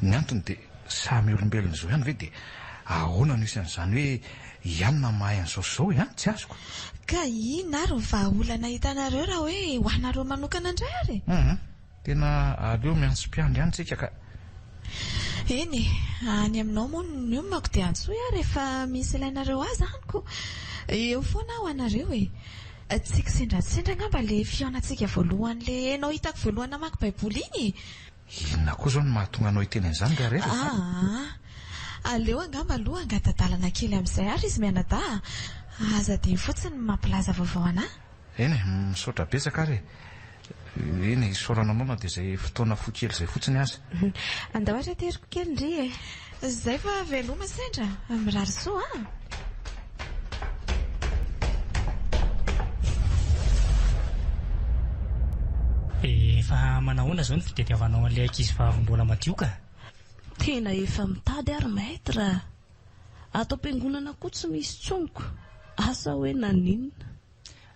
ny antony dia samy olombelona izao ihany ve dia ahoana no isan'izany hoe ianona mahay an'izao tsy azoko. Ka ina ary ny vahaolana hitanareo raha hoe ho anareo manokana indray ary? Tena aleo miantso-piandry ihany tsika ka. Eny, any aminao moa io manko dia antsoy rehefa misy ilainareo azy anyko. Eo foana ho anareo e. Tsika sendra ngamba le fiaonantsika voalohany le enao hitako voalohany namaky baiboly iny. Inona koa zao no mahatonga anao hiteny an'izany ry Ariel? Aleo angamba aloha angatadalana kely amin'izay ary izy mianadahy. Aza dia fotsiny mampilaza vaovao anahy. Eny, misaotra betsaka ary. Eny, isaorana monina dia izay fotoana foakely izay fotsiny azy. Andao ohatra teriko kely ndry e. Izay fa veloma sendra mirary soa Efa manahoana zao ny fitadiavanao an'ilay ankizy vavy mbola madio ka? Tena efa mitady ary maître. Ato am-piangonana koa tsy misy tsonoko. Asa hoe naninona.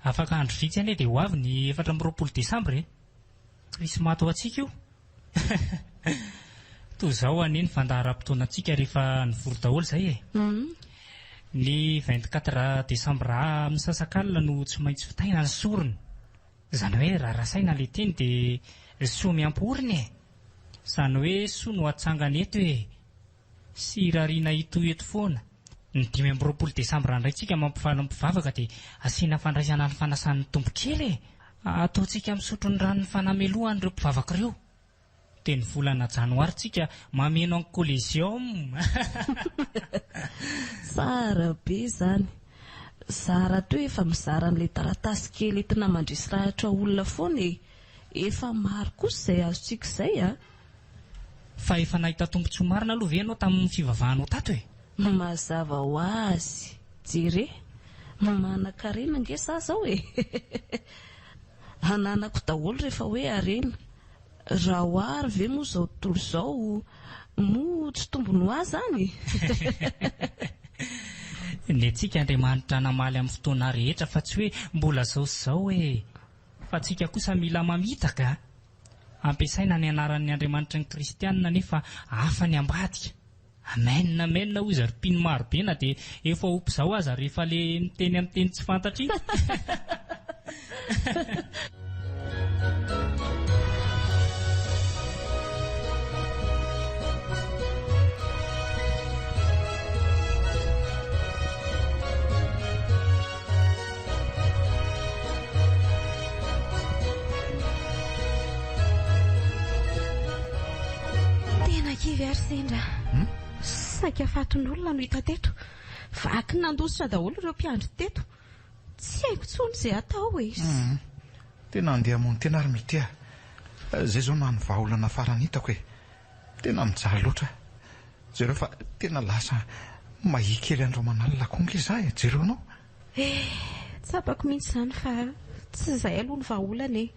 Afaka andro vitsy anie dia ho avy ny 4 Desambra Krismato antsika io. Toy izao anie ny fandaharam-potoanantsika rehefa nivory daholo izay e. Ny 24 Desambra amin'ny sasakalina no tsy maintsy fitaina ny sorony. Izany hoe raha rasaina ilay teny dia soa miamporiny e. Izany hoe soa no atsangana eto e. Sy rariana ito eto foana. Ny 5 Desambra indraitsika mampifaly mpivavaka dia asiana fandraisana ny fanasan'ny tombokely e. Ataontsika misotro ny ranon'ny fanameloana ireo mpivavaka ireo. Dia ny volana janoary tsika mameno ny collégium. Tsara be zany. Zara to efa mizara n'ilay taratasy kely entina mandresy rahatra olona foana e. Efa maro kosa izay azontsika izay Fa efa nahita tombotsoa marina aloha ve ianao tamin'ny fivavahanao tato e? Mazava ho azy. Jere, manan-karena nge sa zao e. Hananako daholo rehefa hoe arena. Raha oary ve moa zao tontolo zao moa tsy tombony ho azy zany. Ny antsika Andriamanitra namaly amin'ny fotoana rehetra fa tsy hoe mbola zao sy zao e. Fa tsika kosa mila mamitaka. Ampiasaina ny anaran'ny Andriamanitra ny Kristianina nefa hafa ny ambadika. Amen, amen hoy izy ry maro be na dia efa ompo zao aza rehefa le miteny amin'ny teny tsy fantatra iny. Tena kivy ary sendra. Saika faton'olona no hita teto. Vaky nandositra daholo ireo mpiandry teto. Tsy haiko tsony izay atao e. Tena andeha mony tena ary mitia. Zay zao na ny vahaolana farany hitako e. Tena mijaly loatra. Jereo fa tena lasa mahikely andro manalina konga izahay. Jereo anao? Tsapako mihitsy izany fa tsy izay aloha ny vahaolana e.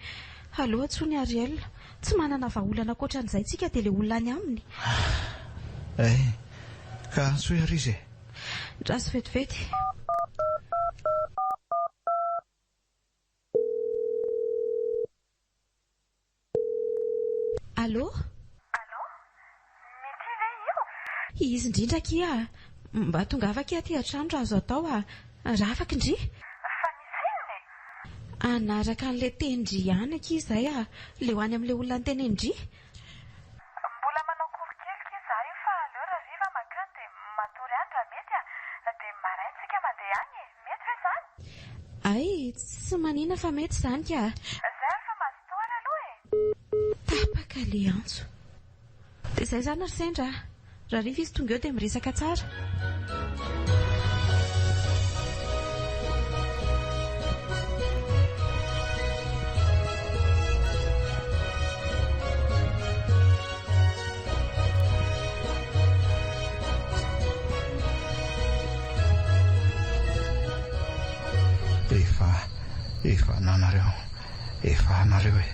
Aloha tsony Ariel, tsy manana vahaolana ankoatran'izay tsika dia ilay olona any aminy. Ka soa ary izy e. Draso vetivety. Allô? Allô? Mety ve io? Izy indrindra kia. Mba tongava kia aty an-trano raha azo atao raha afaka indri? Fa misy inona e? Anaraka an'ilay tendry ihany akia izay le ho any amin'ilay olona ny teny indri? Mbola manao korokelika izahay fa aleo raha riva makany dia matory andra mety dia maraintsika mandeha any. Mety ve izany? Ay, tsy manina fa mety izany ka. Izay ary fa mazotoana aloha e. Tapaka le antso. Dia izay izany ary sendra. Raha riva izy tonga eo dia miresaka tsara. Efa nanareo. Efa anareo e.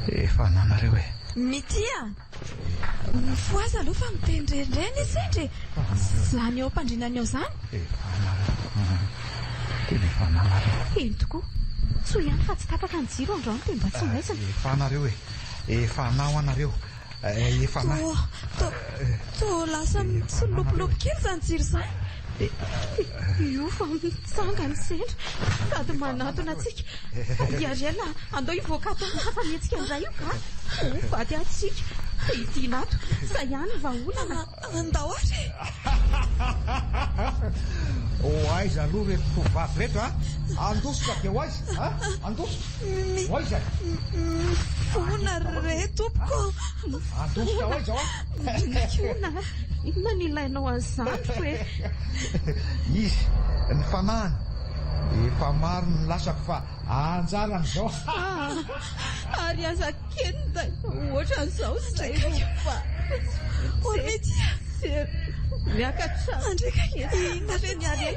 Efa nanareo e. Mitia. Mifoaza aloha fa mitendrendreny izy sendra. Zany eo mpandrinany eo zany. Efa anareo. Tena efa nanareo. Eny tokoa. Tsoa ihany fa tsy tapaka ny jiro androany dia mba tsy maizina. Efa anareo e. Efa anao anareo. Efa na. To lasa tsy lopolopy kely zany jiro zany. Io fa mitsangany sendra. Sady manatona antsika. Ariel andao hivoaka ato hafa mihetsika an'izay io ka. Vady atsika. Ity nato. Zay ihany vahaolana. Andao ary. Aiza aloha reto tovovavy reto andosika dia hoaiza. Andosika. Hoaiza. Fona re tompoko. Andosika hoaiza Kiona. Inona ny ilainao an'izany hoe? Izy ny famahany efa maro ny lasako fa anjarany zao. Ary aza kely da ohatran'izao izay fa mety miakatra andreka inona ve ny any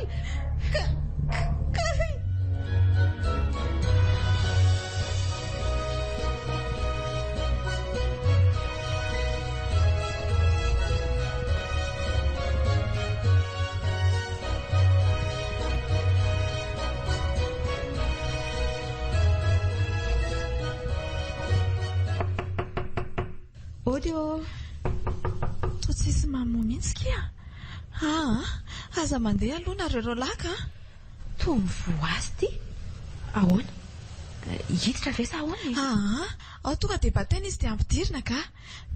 Odio. To tsisy mamoa mihitsy kia. Aza mandeha aloha nareo laka. To mivoazy ty. Ahoana? Hiditra ve sa ahoana? Ao tonga dia bataina izy dia ampidirina ka.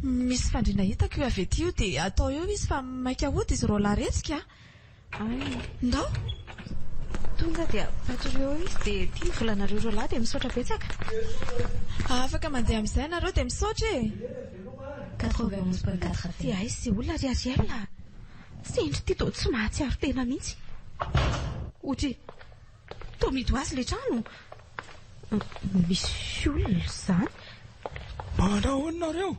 Misy fandriana hitako io avy ety io dia atao eo izy fa maika hody izy rolaretsika. Ndao? Tonga dia patreo izy dia tia ny volanareo rola dia misaotra betsaka. Afaka mandeha amin'izay nareo dia misaotra e. 91.4 dia ay sy olona ry Ariel. Sendry ty to tsy mahatsiaro tena mihitsy. Otry to midy azy le trano. Misy olona izany. Manao nareo?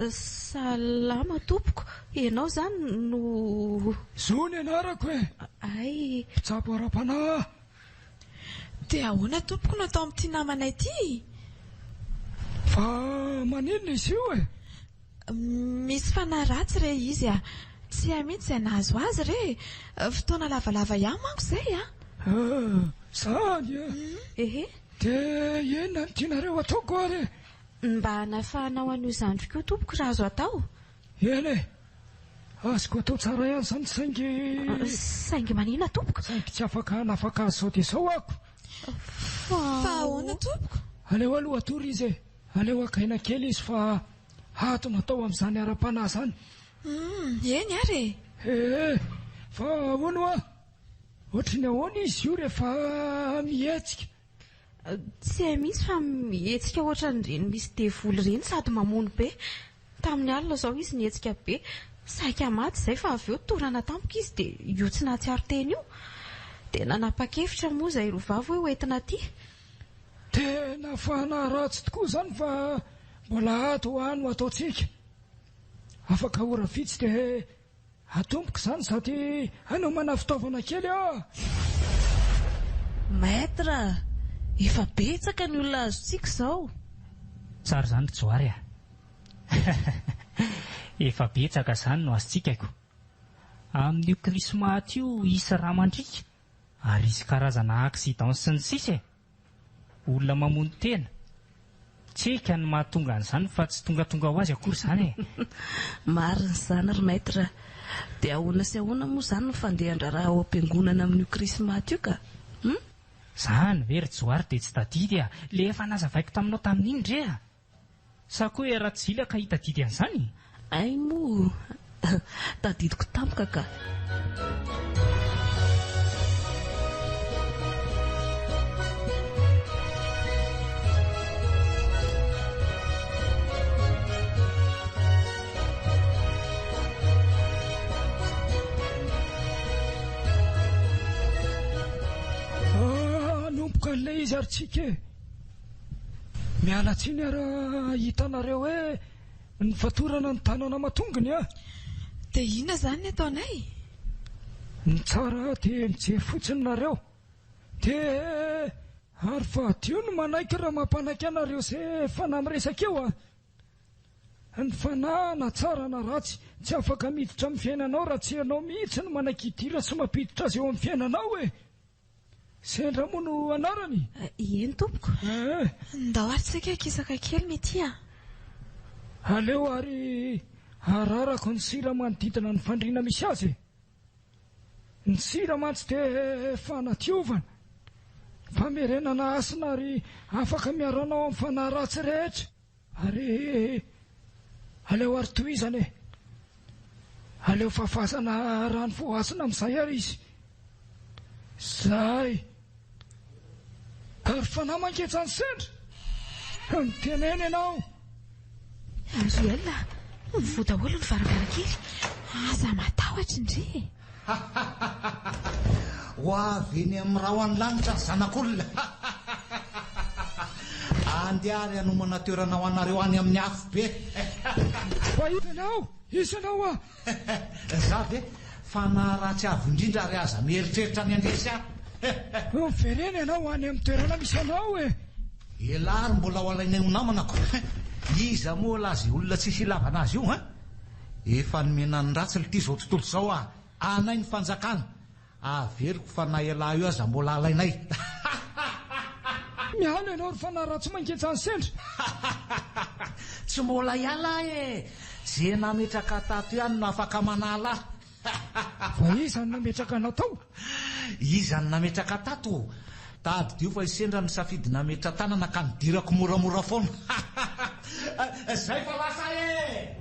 Salama tompoko, ianao zany no... Zony anarako e. Ay, Mpitsabo ara-panahy. Dia ahoana tompoko no atao amin'ity namanay ity? Fa maninona izy io e? Misy fanahy ratsy re izy a. Tsy hay mihitsy izay nahazo azy re. Fotoana lavalava ihany manko izay a. Zany e. ehe, Dia inona no tianareo ataoko ary? mba hanafahanao an'io zandry koa tompoko raha azo atao. Eny e. Azoko atao tsara ihany izany saingy... Saingy manina tompoko? Saingy tsy afaka azy zao dia izao ako. Fa ahoana tompoko? Aleo aloha atory izy e. Aleo akaina kely izy fa hato natao amin'izany ara-panahy zany. Eny ary e. Fa ahoana a? Ohatrany ahoana izy io rehefa mihetsika? Tsy hay misy fa mihetsika ohatran'ireny misy devoly ireny sady mamono be. Tamin'ny alina zao izy nihetsika be. Saika maty izay fa avy eo torana tampoka izy dia io tsy nahatsiaro teny io. Dia nanapa-kevitra moa izay rovavo hoe hoentina aty. Tena fanahy ratsy tokoa izany fa mbola ato ano ataontsika. Afaka ora vitsy dia atompoko izany sady anao mana fitaovana kely a. Maître, efa betsaka ny olona azontsika izao. Tsara izany ry Joary a. Efa betsaka izany no azontsika. Amin'io krismaty io isa ramandrika ary isy karazana accident sy ny sisa. Olona mamono tena. Tsika ny mahatonga an'izany fa tsy tonga ho azy akory izany e. Marina izany ry maître. Dia ahoana sy ahoana moa izany no fandehan-draharaha ao am-piangonana amin'io krismaty io ka? Izany ve ry Joary dia tsy tadidy a. Le efa nazavaiko taminao tamin'iny ndre a. Sa koa hoe ratsila ka hitadidy an'izany? Ay moa, tadidiko tampoka ka. Nomboka an'ilay izy ary tsika e. Miala tsiny ara hitanareo hoe nifatorana ny tanana matongony a. Dia inona izany ny ataonay? Ny tsara dia mijery fotsiny nareo. Dia ary fa adio no manaiky raha mampanaiky anareo izay fanahy miresaka eo a. Ny fanahy na tsara na ratsy tsy afaka miditra amin'ny fiainanao raha tsy ianao mihitsy no manaiky hidira sy mampiditra azy eo amin'ny fiainanao e. Sendra moa no anarany. Eny tompoko. Ndao ary tsika kisaka kely mety a. Aleo ary ararako ny sira manodidina ny fandriana misy azy. Ny sira mantsy dia fanatiovana, famerenana asina ary afaka miaranao amin'ny fanahy ratsy rehetra. Ary aleo ary tohizana e. Aleo fafazana rano voasina amin'izay ary izy. Zay. Ary fanahy manketra ny sendra. Miteneny ianao. Azo elona, mivoda olo ny varavarankely. Aza matahotra indre. Ho avy eny amin'ny rahoan'ny lanitra zanak'olona. Andiary hanomana toerana ho anareo any amin'ny afo be. Fa itanao, isanao a. Za ve fanahy ratsy avy indrindra ary aza mieritreritra ny andresy aho. Miverena ianao any amin'ny toerana misy anao e. Elary mbola ho alainay ho namanako. Iza moa lazy olona tsisy ilavana azy io, efa nomena ny ratsy ity izao tontolo izao a. Anay ny fanjakana. Averiko fa na ela io aza mbola alainay. Miala ianao ry fanahy ratsy manketra ny sendra. Tsy mbola hiala e. Ze nametraka tato ihany no afaka manala. Fa iza ny nametraka natao? Iza ny nametraka tato. Tady dio fa isendra ny safidy nametra tanana ka nidirako moramora foana. Zay fa lasa e.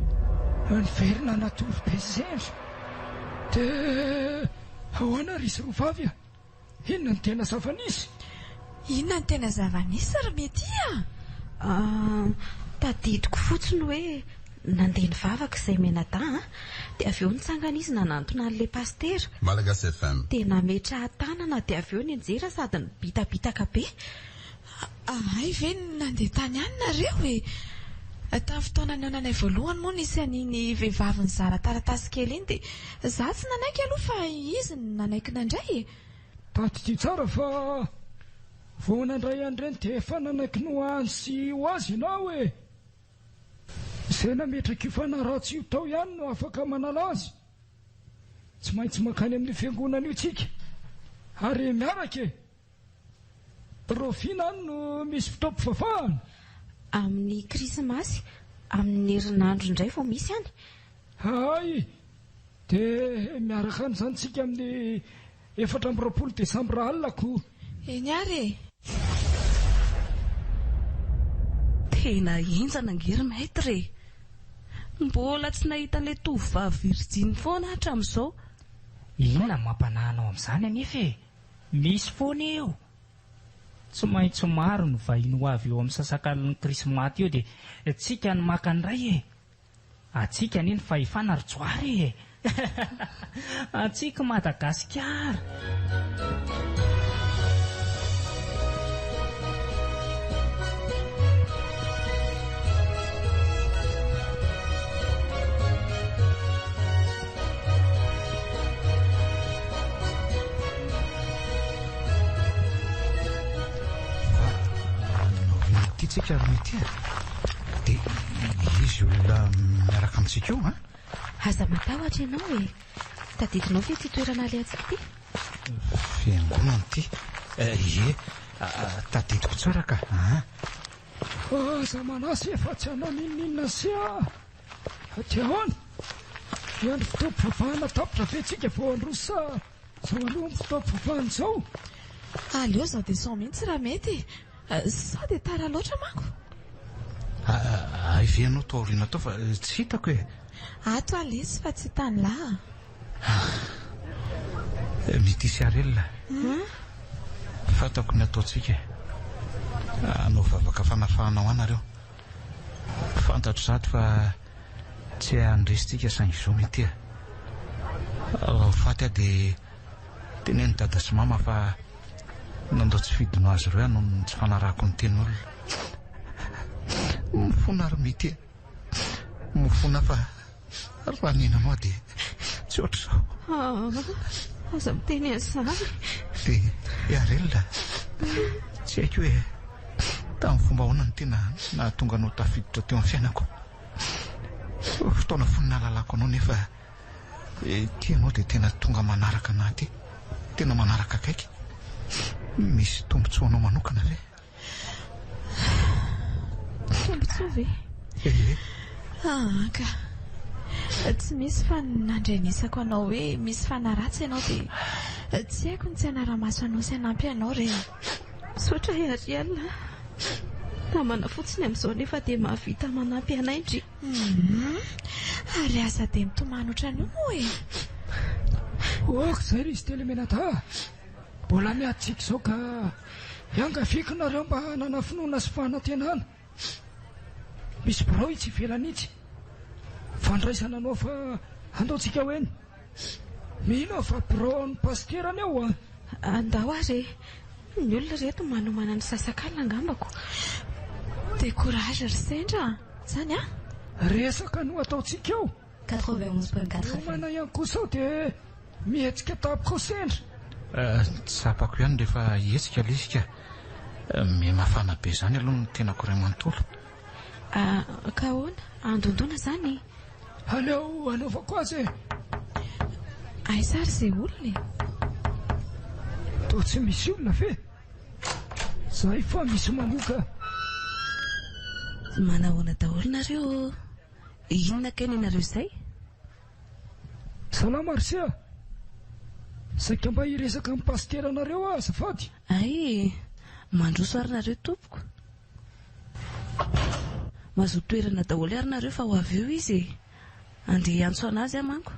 Ny verina natory be sendra. Dia ahoana ry izy rovavy a? Inona ny tena zava-nisy? Inona ny tena zava-nisy ry mety a? Tadidiko fotsiny hoe nandeha ny vavaka izay menadaha, dia avy eo nitsangana izy nanantona an'ilay pastera. Malagasy FM. Dia nametra tanana dia avy eo nianjera sady nibitabitaka be. Ay ve nandeha tany any nareo e? Tamin'ny fotoana ny nanay voalohany moa nisy an'iny vehivavy ny zara taratasy kely iny dia za tsy nanaiky aloha fa izy ny nanaiky nandray. Taty tsara fa vao nandray andreny dia efa nanaiky no ansy ho azy ianao e. Izay nametraka io fanaratsy io tao ihany no afaka manala azy. Tsy maintsy makany amin'ny fiangonana io tsika ary miaraka e. Rofina no misy fotoam-pivavahana. Amin'ny krismasy, amin'ny herinandro indray vao misy any. Hay, dia miaraka an'izany tsika amin'ny 24 Desambra alinako. Eny ary. Tena enjana ngery maître e. Mbola tsy nahita ilay tovovavy Virginie foana hatramin'izao. Inona mampanahana amin'izany anefa e? Misy foana eo. Tsy maintsy maro ny vahiny ho avy eo amin'ny sasakalin'ny krismaty eo dia tsika ny maka ndray e. Atsika ny fahefana ry tsoary e. Atsika Madagasikara. Tsika mety dia izy olona miaraka amintsika io a. Aza matahotra ianao e. Tadidinao ve ty toerana alehantsika ty? Fiangonana ty. Ie, tadidiko tsara ka. Aza manasy efa tsy hanao ninninona sy aty ahoana. Andro fotoam-pivavahana tapitra ventsika vao androsa zao alohan'ny fotoam-pivavahana izao. Aleo zao dia sao mihitsy raha mety. Sao dia tara loatra manko. Aivianao tao aoriana tao fa tsy hitako e. Ato alisy fa tsy tany lahy. Mety Siarelina. Fantako ny ataontsika. Anao vavaka fanafahana ho anareo. Fantatro zato fa tsy handresitsika saingy izao mety e. Faty dia teneny dada sy mama fa nandao tsy fidino azy ireo no tsy fanarahako ny tenin'olona. Mifona ary mety e. Mifona fa raha ninanao dia tsy ohatr'izao. Aza miteny an'izany. Dia Iarelina, tsy haiko hoe tamin'ny fomba ahoana ny tena nahatonga anao tafiditra teo amin'ny fiainako. Fotoana fony nahalalako anao nefa tianao dia tena tonga manaraka anahy ty. Tena manaraka akaiky. Misy tombontsoa anao manokana ve? Tombontsoa ve? Ka tsy misy fa nandrenisako anao hoe misy fanaratsy ianao dia tsy haiko ny tsy hanara-maso anao sy hanampy anao reny. Sotra Ariel. Tamana fotsiny amin'izao nefa dia mahavita manampy anay indri. Ary asa dia mitomanotra anio moa e. Ok, izay izy telo menata. Mbola miatsika izao ka hiangaviko nareo mba hanana finoana sy fanantenana. Misy birao itsy ivelany itsy. Fandraisana anao fa andaontsika hoeny. Mino fa birao ny pasterany eo a. Andao ary ny olona reto manomana ny sasakalina angambako. Dia courage ry sendra zany a. Resaka no ataontsika eo. 91.4 Mana ihany kosa ao dia mihetsika tapoko sendra. Tsapako ihany rehefa hetsika alisika. Mafana be zany aloha ny tenako iray manontolo. Ka ahoana? Andondona zany. Aleo anaovako azy e. Aisary izay olona. Toa tsy misy olona ve? Zay fa misy manoka. Manahoana daholo nareo? Inona keny nareo izay? Salama Arsia. Saika mba hiresaka amin'ny pasteranareo azafady. Ay, mandroso ary nareo tompoko. Mahazo toerana daholo ary nareo fa ho avy eo izy. Andeha antso anazy amanko.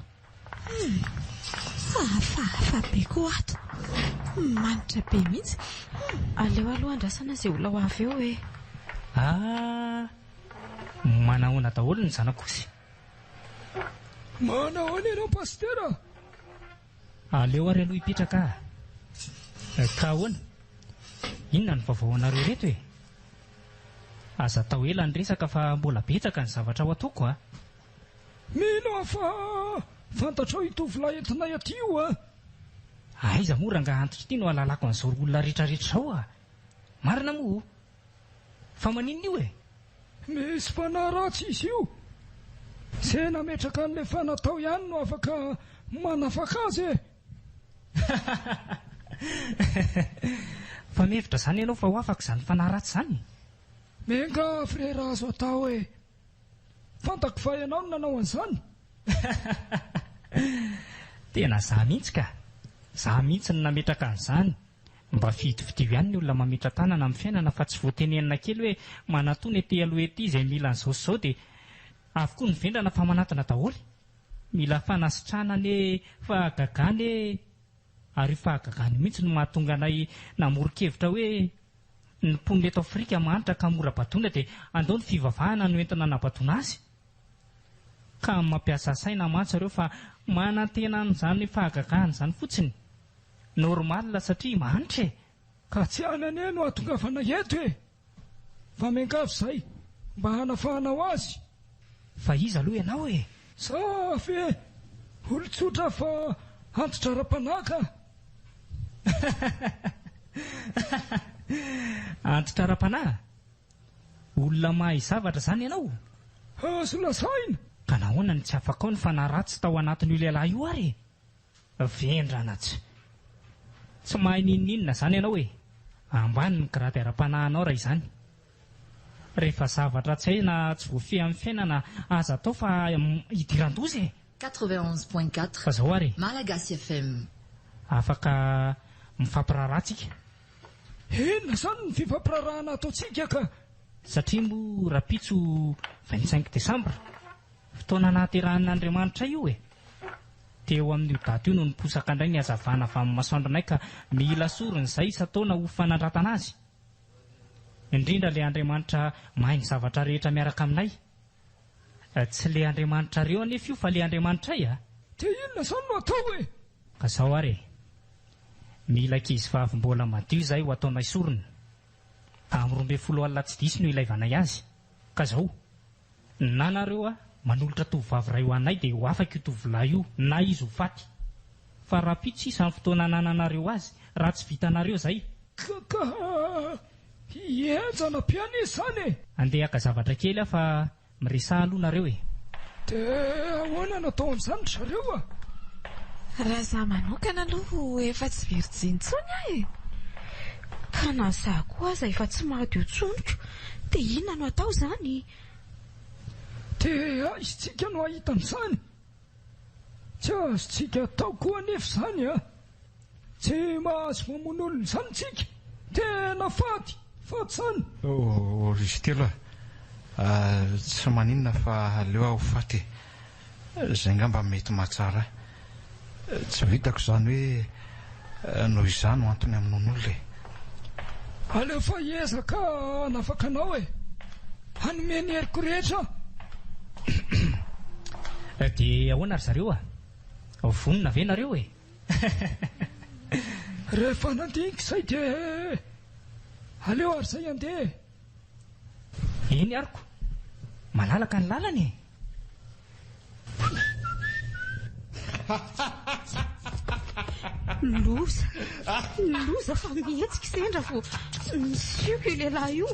Fa be ko ato. Manitra be mihitsy. Aleo aloha andrasana izay olona ho avy eo e. Manahoana daholo ny zanakosy. Manahoana ianao pastera? Aleo ary aloha hipetraka. Ka ahoana? Inona ny vaovao anareo reto e? Aza tao ela ny resaka fa mbola betsaka ny zavatra ho ataoko a. Mino fa fantatrao itovolahy entinay aty io a. Aiza moa raha antitra ity no alalako an'izao olona rehetrarehetra zao a. Marina moa. Fa maninona io e? Misy fanahy ratsy izy io. Izay nametraka an'ilay fanatao ihany no afaka manafaka azy e. Fa mihevitra zany ianao fa ho afaka izany fanahy ratsy zany. Menga frera azo atao e. Fantako fa ianao no nanao an'izany. Tena za mihitsy ka. Za mihitsy no nametraka an'izany. Mba fitovy ihany ny olona mametra tanana amin'ny fiainana fa tsy voatenenina kely hoe manatony ety aloha ety izay mila an'izao sy izao dia avokoa ny vendrana fa manatona daholo. Mila fanasitrahana ny fahagagany ary fahagagany mihitsy no mahatonga anay namoro-kevitra hoe ny mponina eto Afrika mahantra ka mora batona dia andao ny fivavahana no entina nabatona azy. Ka mampiasa saina mantsy ireo fa manantena an'izany fahagagany izany fotsiny. Normal satria mahantra e. Ka tsy anane no atongavana eto e. Fa menkavy izay mba hanafahana ho azy. Fa iza aloha ianao e? Safy olon-tsotra fa antitra ara-panaka. Antitra ara-panahy? Olona mahay zavatra zany ianao? Azo lasaina. Ka nahoana ny tsy afaka ao ny fanahy ratsy tao anatin'io lehilahy io ary? Vendrana tsy mahay ninina zany ianao e. Ambany ny grady ara-panahinao raha izany. Rehefa zavatra tsy hay na tsy voafehy amin'ny fiainana aza atao fa hidiran-doza e. 91.4 Fa zao ary Malagasy FM. Afaka mifampiraharaha tsika. Inona zany ny fifampirarahana ataotsika ka? Satria moa rapitso 25 Desambra fotoana nahaterahan'Andriamanitra io e. Teo amin'io daty io no niposaka indray ny hazavana avy amin'ny masoandro anay ka mila sorony izay isa-taona ho fanandratana azy. Indrindra ilay Andriamanitra mahay ny zavatra rehetra miaraka aminay. Tsy ilay Andriamanitra reo anefa io fa ilay Andriamanitra ay a. Dia inona zany no atao e? Ka zao ary mila ankizy vavy mbola madio izay ho ataonay sorony. Amin'ny 12 alina tsy diso no ilaivanay azy. Ka zao na nareo a manolotra tovovavy iray ho anay dia ho afaka io tovolahy io na izy ho faty. Fa raha pitso isa amin'ny fotoana nananareo azy raha tsy vitanareo izay. Ka hienjana piany izy zany e. Andeha haka zavatra kely aho fa miresaha aloha nareo e. Dia ahoana natao an'izany zareo a? Raha za manokana aloha efa tsy virjy intsony aho e. Ka na za koa aza efa tsy madio tsondro dia inona no atao zany? Dia aizitsika no ahita an'izany. Tsy azontsika atao koa anefa izany a. Tsy mahazo mamono olona izany tsika. Tena faty zany. Izy telo tsy maninona fa aleo aho faty. Izay ngamba mety mahatsara. Tsy vitako izany hoe noho izany no antony amin'olona e. Aleo fa hiezaka hanafaka anao e. Hanome ny heriko rehetra. Dia ahoana ry zareo a? Vonona ve nareo e? Rehefa nandinika izay dia aleo ary izay andeha. Eny ariko malalaka ny lalany e. Loza fa mihetsika sendra vo misioka io lehilahy io.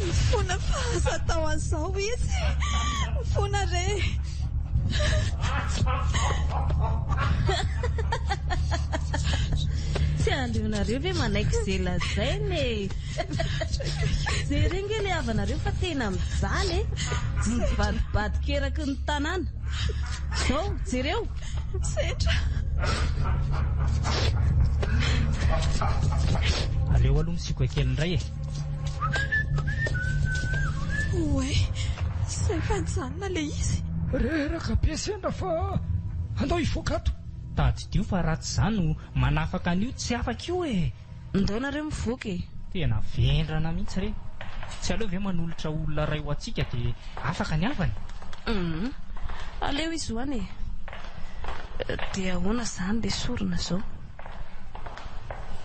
Mifona fa atao an'izao izy. Mifona re. Tsy andrionareo ve manaiky izay lazainy e. Izay renge ilay havanareo fa tena mijaly e. Mivadibadika eraky ny tanàna. Zao jereo sendra. Aleo aloha misiko kely indray e. Oe, izay fanjanona ilay izy. Reraka be sendra fa andao hivoaka ato. Tadidio fa ratsy izany no manafaka an'io tsy afaka io e. Ndao nareo mivoaka e. Tena vendrana mihitsy re. Tsy aleo ve manolotra olona iray ho antsika dia afaka ny avany. Aleo izy hoany e. Dia ahoana izany ilay sorona izao?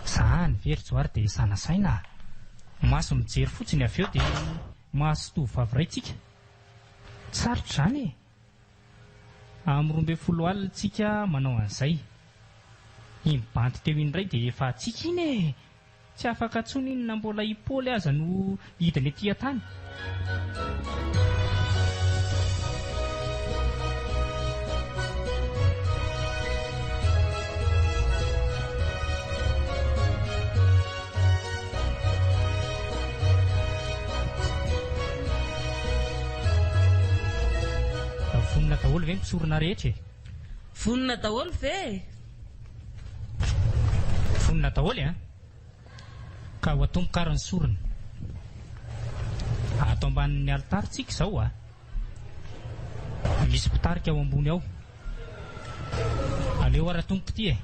Zany very zoary dia sanasaina. maso mijery fotsiny avy eo dia mahazo tovovavy ray tsika. Sarotra izany e. Amin'ny 12 alina tsika manao an'izay. Iny banty teo indray dia efa tsika iny e. Tsy afaka atsony iny na mbola hipaoly aza no hidiny etỳ tany. Vonina daholo ve misorona rehetra e? Vonina daholo ve? Vonina daholo a? Ka ho atombokariny sorona. Ato ambanin'ny altara tsika izao a. Misy pitarika ao ambony ao. Aleo ara tomboka ity e.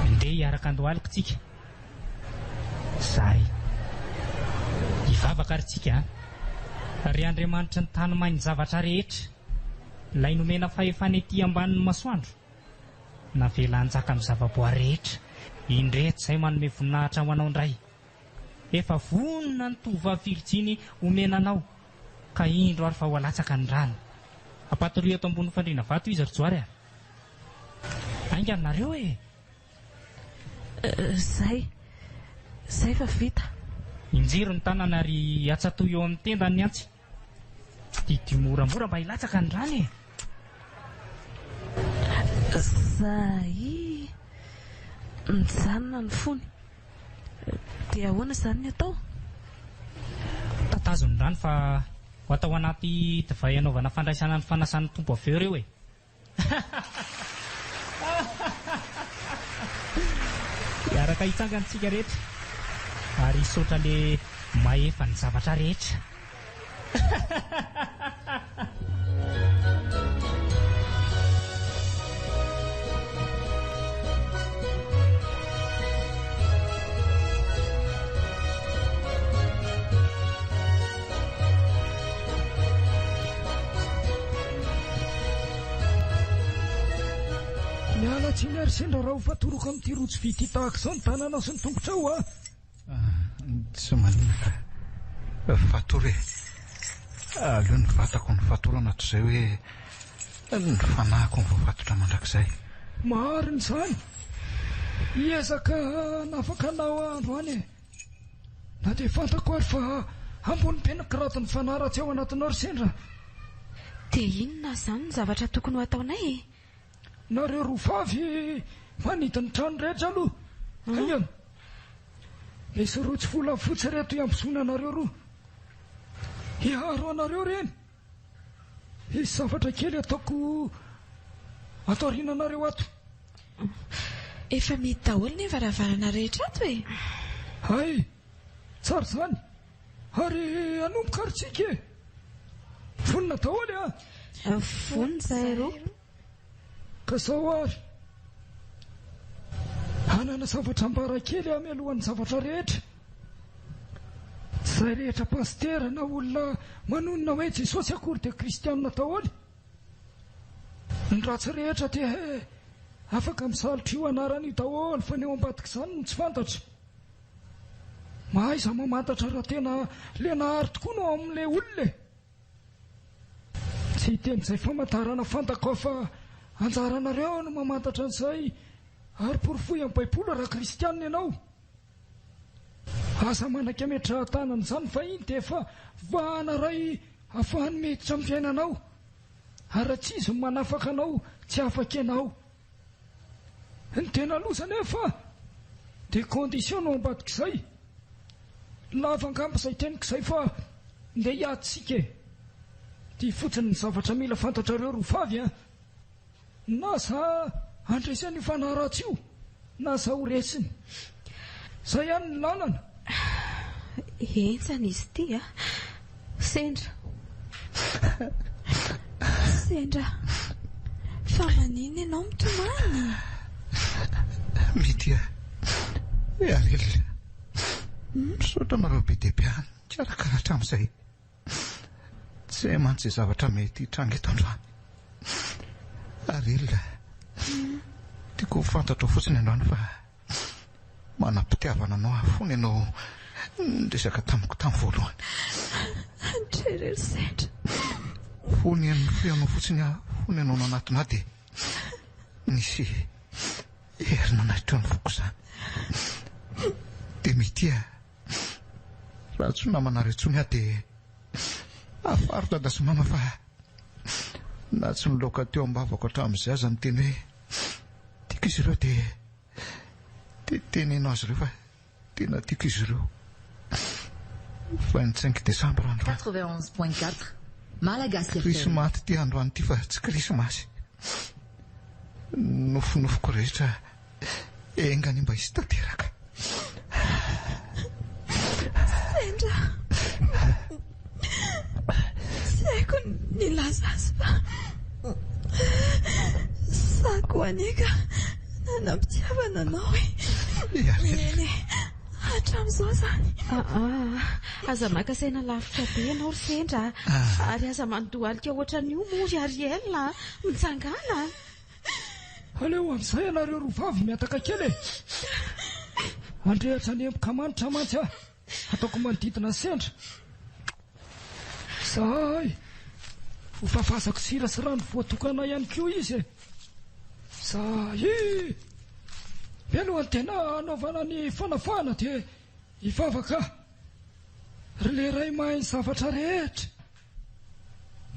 Mandeha hiaraka andohalika tsika. Zay. Hivavaka ary tsika a. Ry Andriamanitra ny tany mainy zavatra rehetra. Ilay nomena fahefana ety ambanin'ny masoandro. Navela hanjaka amin'ny zavaboary rehetra. Indreto izay manome voninahitra ho anao indray. Efa vonina ny tovovavy Virjiny omenanao. Ka indro ary fa ho alatsaka ny rano. Apatoloha eto ambony fandriana vato izy ry Joary a. Ainganareo e. Zay fa vita. Injiro ny tanana ary atsatoy eo amin'ny tenda ny antsy. Dia moramora mba hilatsaka ny rano e. Zay mijanona ny fony. Dia ahoana izany ny atao? Tatazo ny rano fa ho atao anaty divay anaovana fandraisana ny fanasana tompo avy eo ireo e. Iaraka hitsangantsika rehetra ary hisotra le mahefa ny zavatra rehetra. Miala tsy ny ary sendra raha ho fatoroko amin'ity rotsy vity tahaka izao ny tanana sy ny tongotra ao a. Tsy maninaka. Fatoro e. Aleo ny vatako ny fatorana toy izay hoe ny fanahiko ny voafatotra mandrakizay. Marina izany. Hiezaka nafaka nao androany e. Na dia fantako ary fa ambony penakirato ny fanaratsy ao anatinao ry sendra. Dia inona izany ny zavatra tokony ho ataonay e? Nareo roavavy manidina ny trano rehetra aloha. Aingana. Misy rotsy vola fotsy reto hiambozona anareo roa. Hiaro anareo reny. Misy zavatra kely ataoko atoriananareo ato. Efa mety daholo ny varavarana rehetra ato e. Hay, tsara izany. Ary anomboka ary tsika e. Vonina daholo a. Vonina zahay roa. Ka zao ary hanana zavatra mbara kely amelohan'ny zavatra rehetra. Zay rehetra pastera na olona manonona hoe Jesosy akory dia kristianina daholo. Ny ratsy rehetra dia afaka misalotra io anarany daholo fa ny eo ambadika izany no tsy fantatra. Mahaiza mamantatra raha tena lenahary tokoa no amin'ilay olona e. Tsy hiten'izay famantarana fantako fa anjaranareo no mamantatra an'izay ary porofoy amin'ny baiboly raha kristianina ianao. Asa manaka metra tanana izany fa iny dia efa vahana ray ahafahany miditra amin'ny fiainanao. Ary tsy izy manafaka anao tsy afaka ianao. Ny tena loza nefa dia kondisiona ao ambadika izay. Lava angamba izay teniko izay fa ndeha hiady sika e. Dia fotsiny ny zavatra mila fantatrareo roavavy a. Nasa andresan'ny fanaratsy io, nasa ho resiny. Zay ihany ny lalana. Entsana izy ity a. Sendra. Sendra. Fa manina ianao mitomany. Mety alelona. Misaotra mareo be dia be any. Tsy arakaratra amin'izay. Tsy hay mantsy zavatra mety hitranga eto androany. Arelona. Tiako fantatra fotsiny androany fa manam-pitiavana anao afony ianao Resaka tamiko tamin'ny voalohany. Andrery Sendra. Fony amin'ny feanao fotsiny fony ianao anatona dia nisy herina nahitra ny voko izany. Dia mety raha tsy namana retsony dia afarotra dasimama fa na tsy niloaka teo ambavako hatramin'izay aza miteny hoe tiako izy ireo dia teneno azy ireo fa tena tiako izy ireo. 25 décembre andro 91.4 Malagasy FM. Krismasy ty androany ty fa tsy krismasy. Nofinofiko rehetra engany mba hisy tanteraka. Sendra. Tsy haiko ny laza azy fa sako aneka nampitiavana anao eny hatramin'izao zany. Aza maka saina lavitra be ianao ry Sendra, ary aza mandohalika ohatran'io mory Ariel mitsangana. Aleo amin'izay ianareo rovavy miataka kely. Andrehatra ny empoka manitra mantsy ataoko manodidina Sendra. Zahay ho fafazako sira sy rano voatokana ihany koa izy. Zahay mialohan'ny tena anaovana ny fanafana dia hivavaka ry le ray mahay ny zavatra rehetra.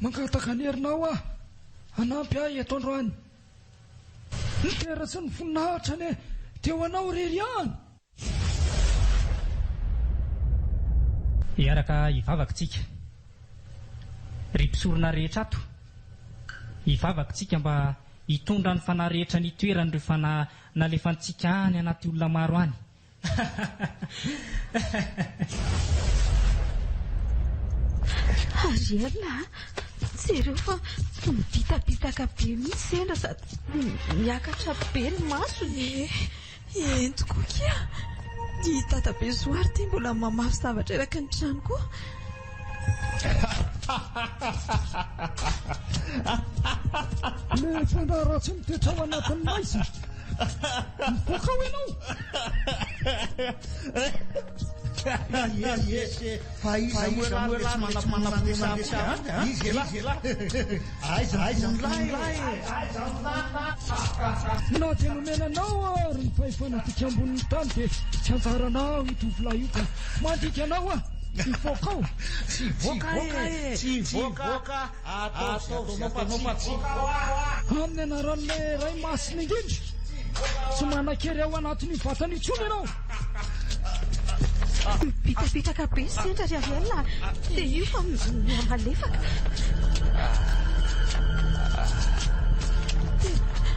Mangataka ny herinao hanampy ahy eto androany. Ny tera sy ny voninahitra ny teo anao rery ihany. Iaraka hivavaka tsika. Ry mpisorona rehetra ato. Hivavaka tsika mba hitondra ny fanahy rehetra ny toerany rehefa nalefantsika any anaty olona maro any. Ariel, jereo fa mibitabitaka be mihitsy Sendra sady miakatra be ny masony. Entiko kia. Ny tatabe Zoary ty mbola mamafy zavatra eraky ny trano koa. Le fandra ratsy mitoetra ao anatin'ny maizina. Mipoaka ao ianao. Fa iza moa lahy tsy manam-posa izy na dia nomenanao ary ny fahefanatika ambonin'ny tany dia tsy anjaranao itovolahy io ka mandika anao mivoaka ao. Tsy voaka ataonao fa tsy amin'ny anaran'ilay ray masina indrindra tsy manan-kery ao anatin'ny vatany intsony ianao. Bitapitaka be Sendra ry Ariel dia io fa malefaka.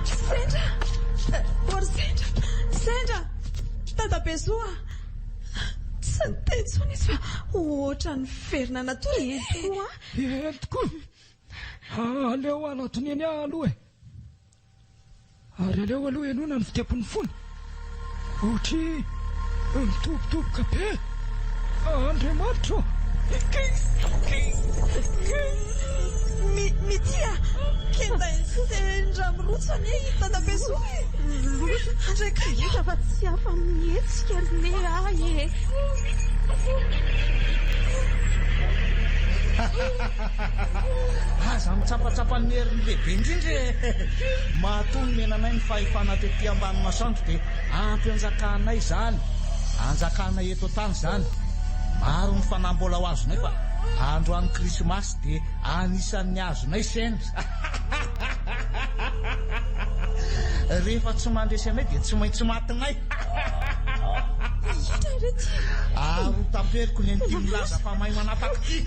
Sendra! Or Sendra! Tatabe Zoa! Tsy niteny tsony izy fa ohatra ny verina natory entiko entiko. Aleo anatony eny aloha ary aleo aloha enona ny fitiapon'ny fony ohatra mitobotoboka be Andriamanitra. Mitia kenda Sendra mirotsany tatabe Zoa andraika ita fa tsy hafa mihetsika le ahy aza mitsapatsapany herin'ny lehibe indrindra mahatony menanay ny fahefana tetỳ ambany masoandro dia ampy anjakanay izany anjakanay eto tany izany maro ny fanambola ho azonay fa androany krismasy dia anisan'ny azonay Sendra. Rehefa tsy mandresy anay dia tsy maintsy matinay. Aro taperiko ny an'ity milaza fa mahay manapaka ity.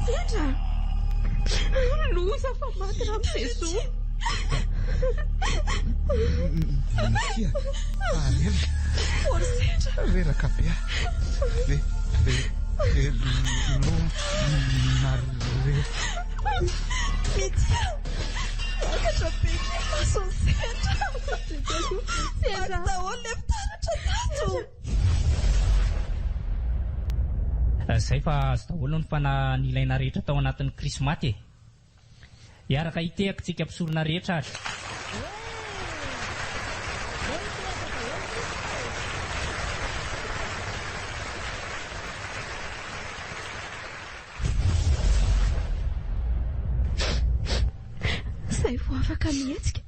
Sendra loza fa maty raha miseso. Mitia Ariel Or Sendra reraka be Mitia akatra be ke mason Sendra daholo le fitaratra tato. Zay fa azo daholo ny fana ny ilaina rehetra tao anatin'ny krismaty. Iaraka hitehaka tsika mpisorona rehetra ary. izay vao afaka mihetsika.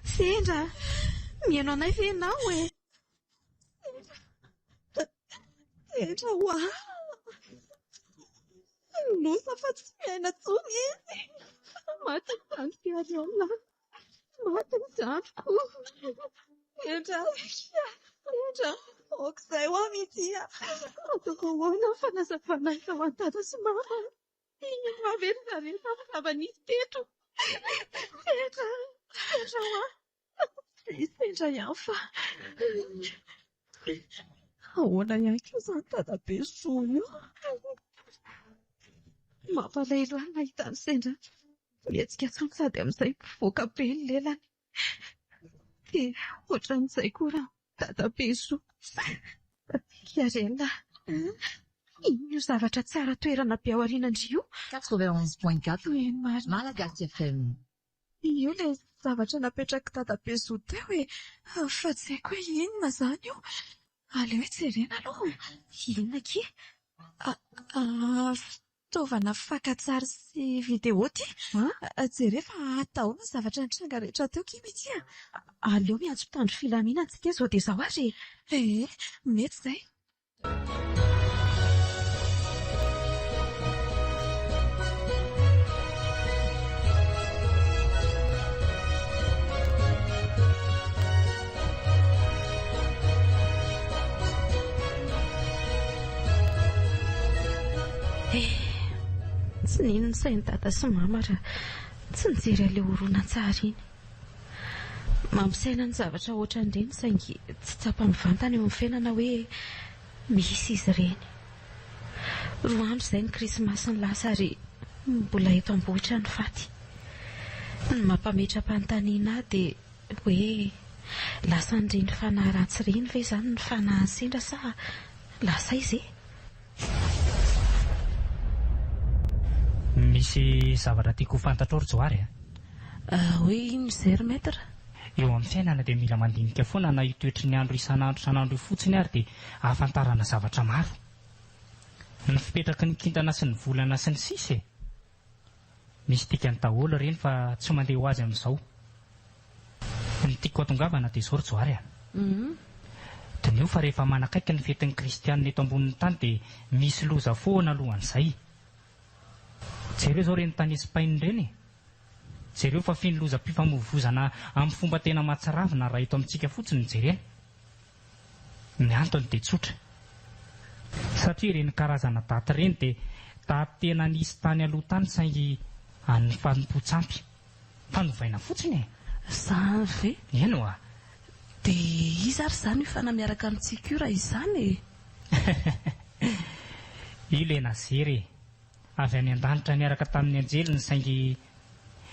Sendra mihaino anay ve ianao e? Sendra hoa nosa fa tsy miaina tsony izy. Maty ny zandro aminahy, maty ny zandroko. Sendra okizay ho mihitsy ataoko ahoana ny fanazavana izao any dada sy mama. Mahavelona rehetra amin'ny zava-nisy teto. Sendra ihany fa ahoana ihany koa izany dadabe Soa io. Mampalahelo ahy mahita ny Sendra mihetsika tsony sady amin'izay mivoaka be ny lelany. Dia ohatran'izay koa raha dadabe Soa. Kiarena, io zavatra tsara toerana be ao aorianandrio. 91.4 Malagasy FM. Io ilay zavatra napetraka dadabe Soa teo e. Fa tsy haiko hoe inona izany io. Aleo hoe jerena aloha. Inona ke? Fitaovana fakan-tsary sy vidéo ty. Jerena fa atahoana zavatra nitranga rehetra teo kimy ity. Aleo miantso mpitandro filaminana antsika izao dia izao ary. Mety izay. Tsy ninona sain'ny dada sy mama raha tsy nijery ilay horonan-tsary iny. Mampisaina ny zavatra ohatran'ireny saingy tsy tsapa-mivantana eo amin'ny fiainana hoe misy izy ireny. 2 andro izay ny krismasy ny lasa ary mbola eto am-bohitra ny faty. Ny mampametra-panontaniana dia hoe lasa n'ireny fanahy ratsy ireny ve izany ny fanahy Sendra sa lasa izy e? Misy zavatra tiako fantatrao Joary hoe ino izay ry maître? Eo amin'ny fiainana dia mila mandinika foana na itoetry ny andro isan'andro fotsiny ary dia ahafantarana zavatra maro. Ny fipetraky ny kintana sy ny volana sy ny sisa. Misy tikany daholo ireny fa tsy mandeha ho azy amin'izao. Ny tiako atongavana dia izao Joary Dineo fa rehefa manakaiky ny fetin'ny kristianina eto ambonin'ny tany dia misy loza foana alohan'izay. Jereo izao ireny tany Espaina ireny. Jereo fa feno lozam-pifamoivoizana amin'ny fomba tena mahatsiravina raha eto amintsika fotsiny jerena. Ny antony dia tsotra. Satria ireny karazana daty ireny dia daty tena nisy tany aloha tany saingy an'ny fanompo-tsampy. Fanovaina fotsiny e. Izany ve? Eno a. Dia izy ary izany io fanamiaraka amintsika io raha izany e. Io ilay nazery e. Avy any an-danitra niaraka tamin'ny anjeliny saingy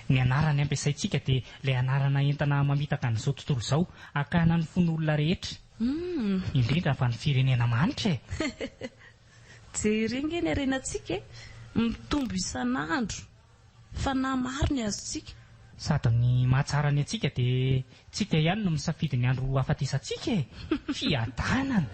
ny anarany ampiasaintsika dia ilay anarana entana mamitaka an'izao tontolo izao akana ny fon'olona rehetra. Indrindra fa ny firenena manitra e. Jerena ny arenantsika e. Mitombo isan'andro. Fanahy maro ny azontsika. Sady ny mahatsara ny antsika dia tsika ihany no misafidy ny andro afatesantsika e. Fiadanana.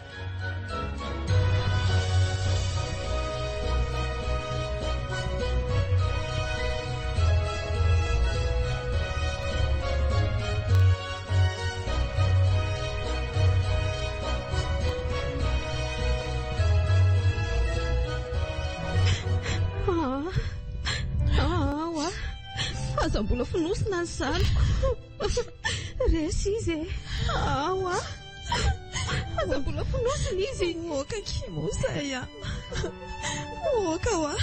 Aza mbola finosina ny zanako. Resy izy e. Aza mbola finosina izy. Oka kimosay a. Oka wa.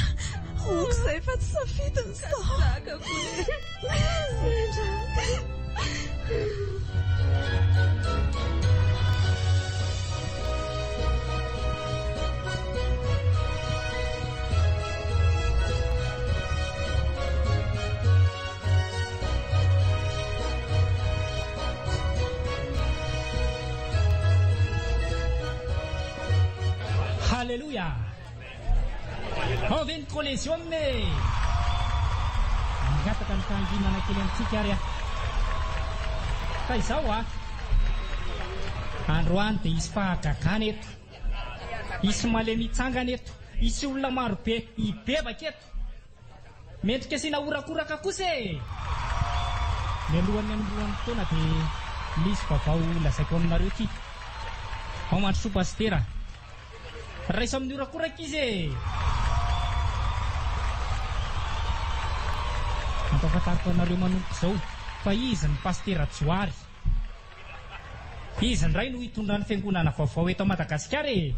Okizay fa tsy safidiny sao. Alléluia. On vient de collectionner. Ngataka ny fanginana kely amintsika ary fa izao androany dia isy fahagagana eto, isy male mitsangana eto, isy olona maro be ibebaka eto. mendrika asiana orakoraka kosa e. Mialohan'ny ambohan'ny taona dia misy vaovao lazaiko aminareo ty. Ao mandro pasitera. Raisa amin'ny orakoraka izy e. Mampafantariko anareo manomboka izao fa izy ny pasitera Joary. Izy ndray no hitondra ny fiangonana vaovao eto Madagasikara e.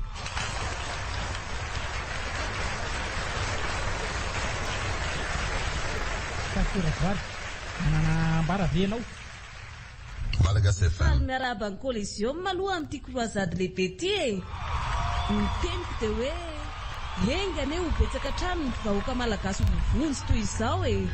Pasitera Joary, manana ambara ve ianao? Malagasy FM. Miaraba ny collision maloha amin'ity croisade lehibe ty e. Ny teniko dia hoe engany ho betsaka trano ny vahoaka malagasy vovonjy toy izao e.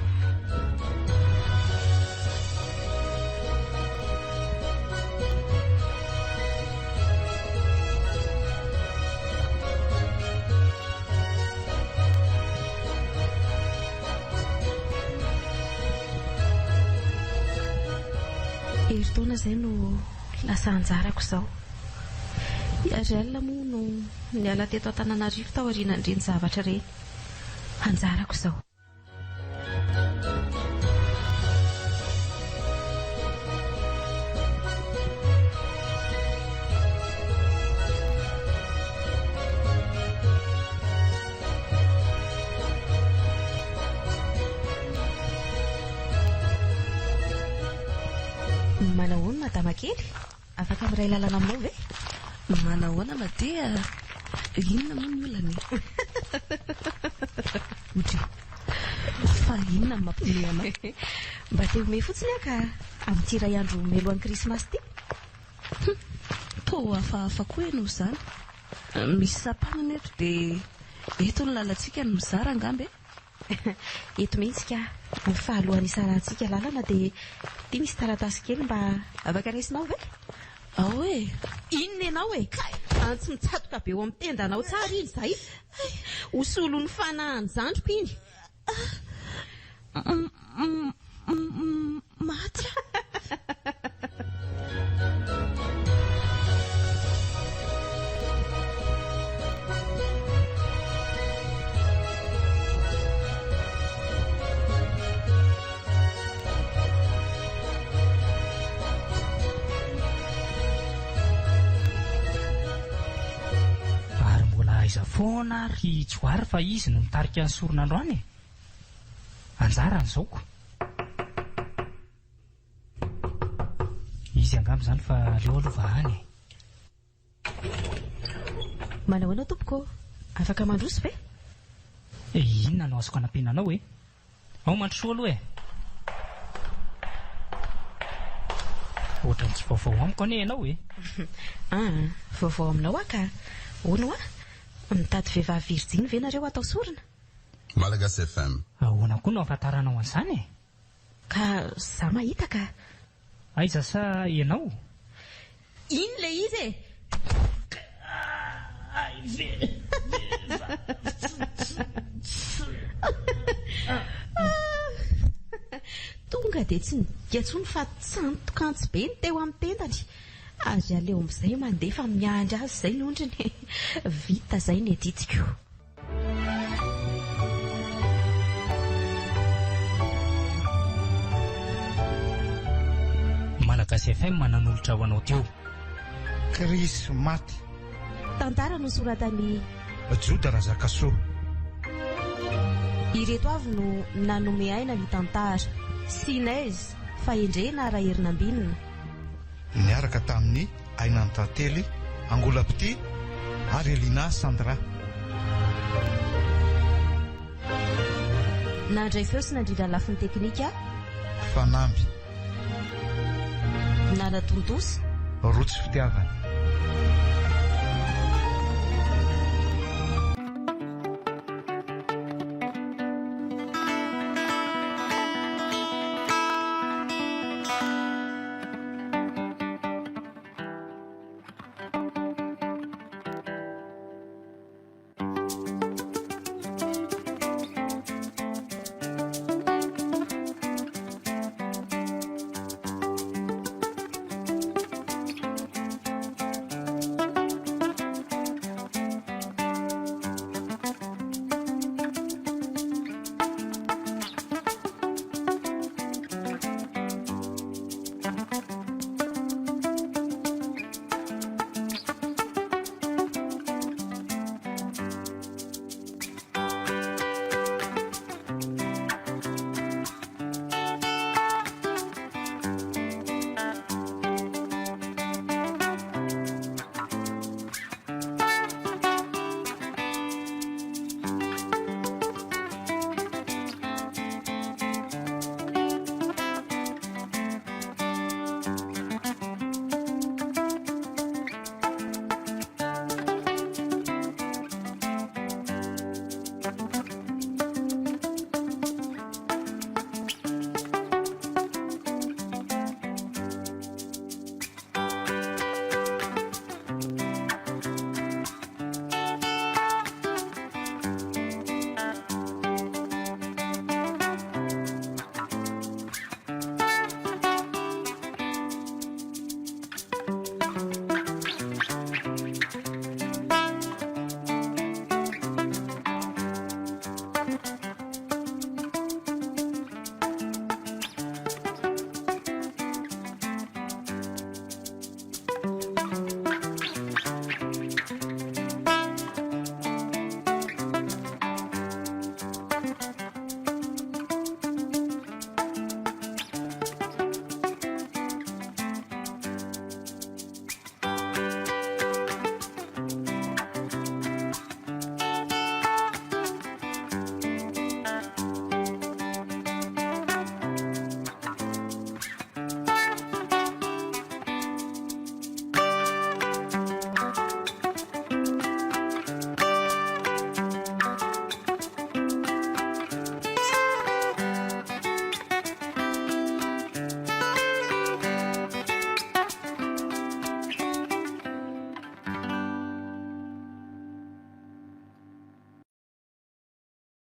Herintaona izay no lasa anjarako izao. Ary alina moa no niala teto Antananarivo tao aorianan'ireny zavatra ireny. Anjarako izao. Manahoana madama kely? Afaka miray lalana aminao ve? Manahoana Madia? Inona moa ny olana? Ohatry fa inona ny mampiomehy anao? Mba te homey fotsiny ka amin'ity iray andro melohan'ny Krismasy ity. Toa hafahafa koa ianao izany. Misy sapanana eto dia eto ny lalantsika no mizara angambe. Eto mihitsy ka ny fahalohan'ny isarantsika lalana dia misy taratasy kely mba afaka raisinao ve? Ao e. Inona ianao e? Antsy mitsatoka be eo amin'ny tendanao tsara iny izay. Hosolo ny fanahany zandriko iny. Maty. Aiza foana ry Joary fa izy no mitarika ny soronandro any. Anjarany zaoko. Izy angamba izany fa leo alova any. Manahoana tompoko? Afaka mandroso ve? Inona no azoko anampiananao e? Ao mandroso aloha e. Ohatrany tsy vaovao amiko anie ianao e. Vaovao aminao aka. Ono mitady vehivavy virjiny ve nareo atao sorona? Malagasy FM. Ahoana koa no ahafantaranao an'izany e? Ka za mahita ka. Aiza sa ianao? Iny le izy e? Tonga dia tsy nigatsony fa tsantokantsy be ny teo amin'ny tendany. Azy aleo amin'izay mandefa miandry azy izay ny ondriny. Vita izay ny editiko. Malagasy FM manan'olotra ho anao teo. Krismaty. Tantara no soratany Joda Razakasoa. Ireto avy no nanome aina ny tantara. Sinez fahendrena raha herinambinina. Niaraka tamin'ny Ainany Tantely, Angola Pity ary Elina Sandra. Nandray feo sy nandrindra ny lafiny teknika Fanamby nanatontosa Rotsy Fitiavana.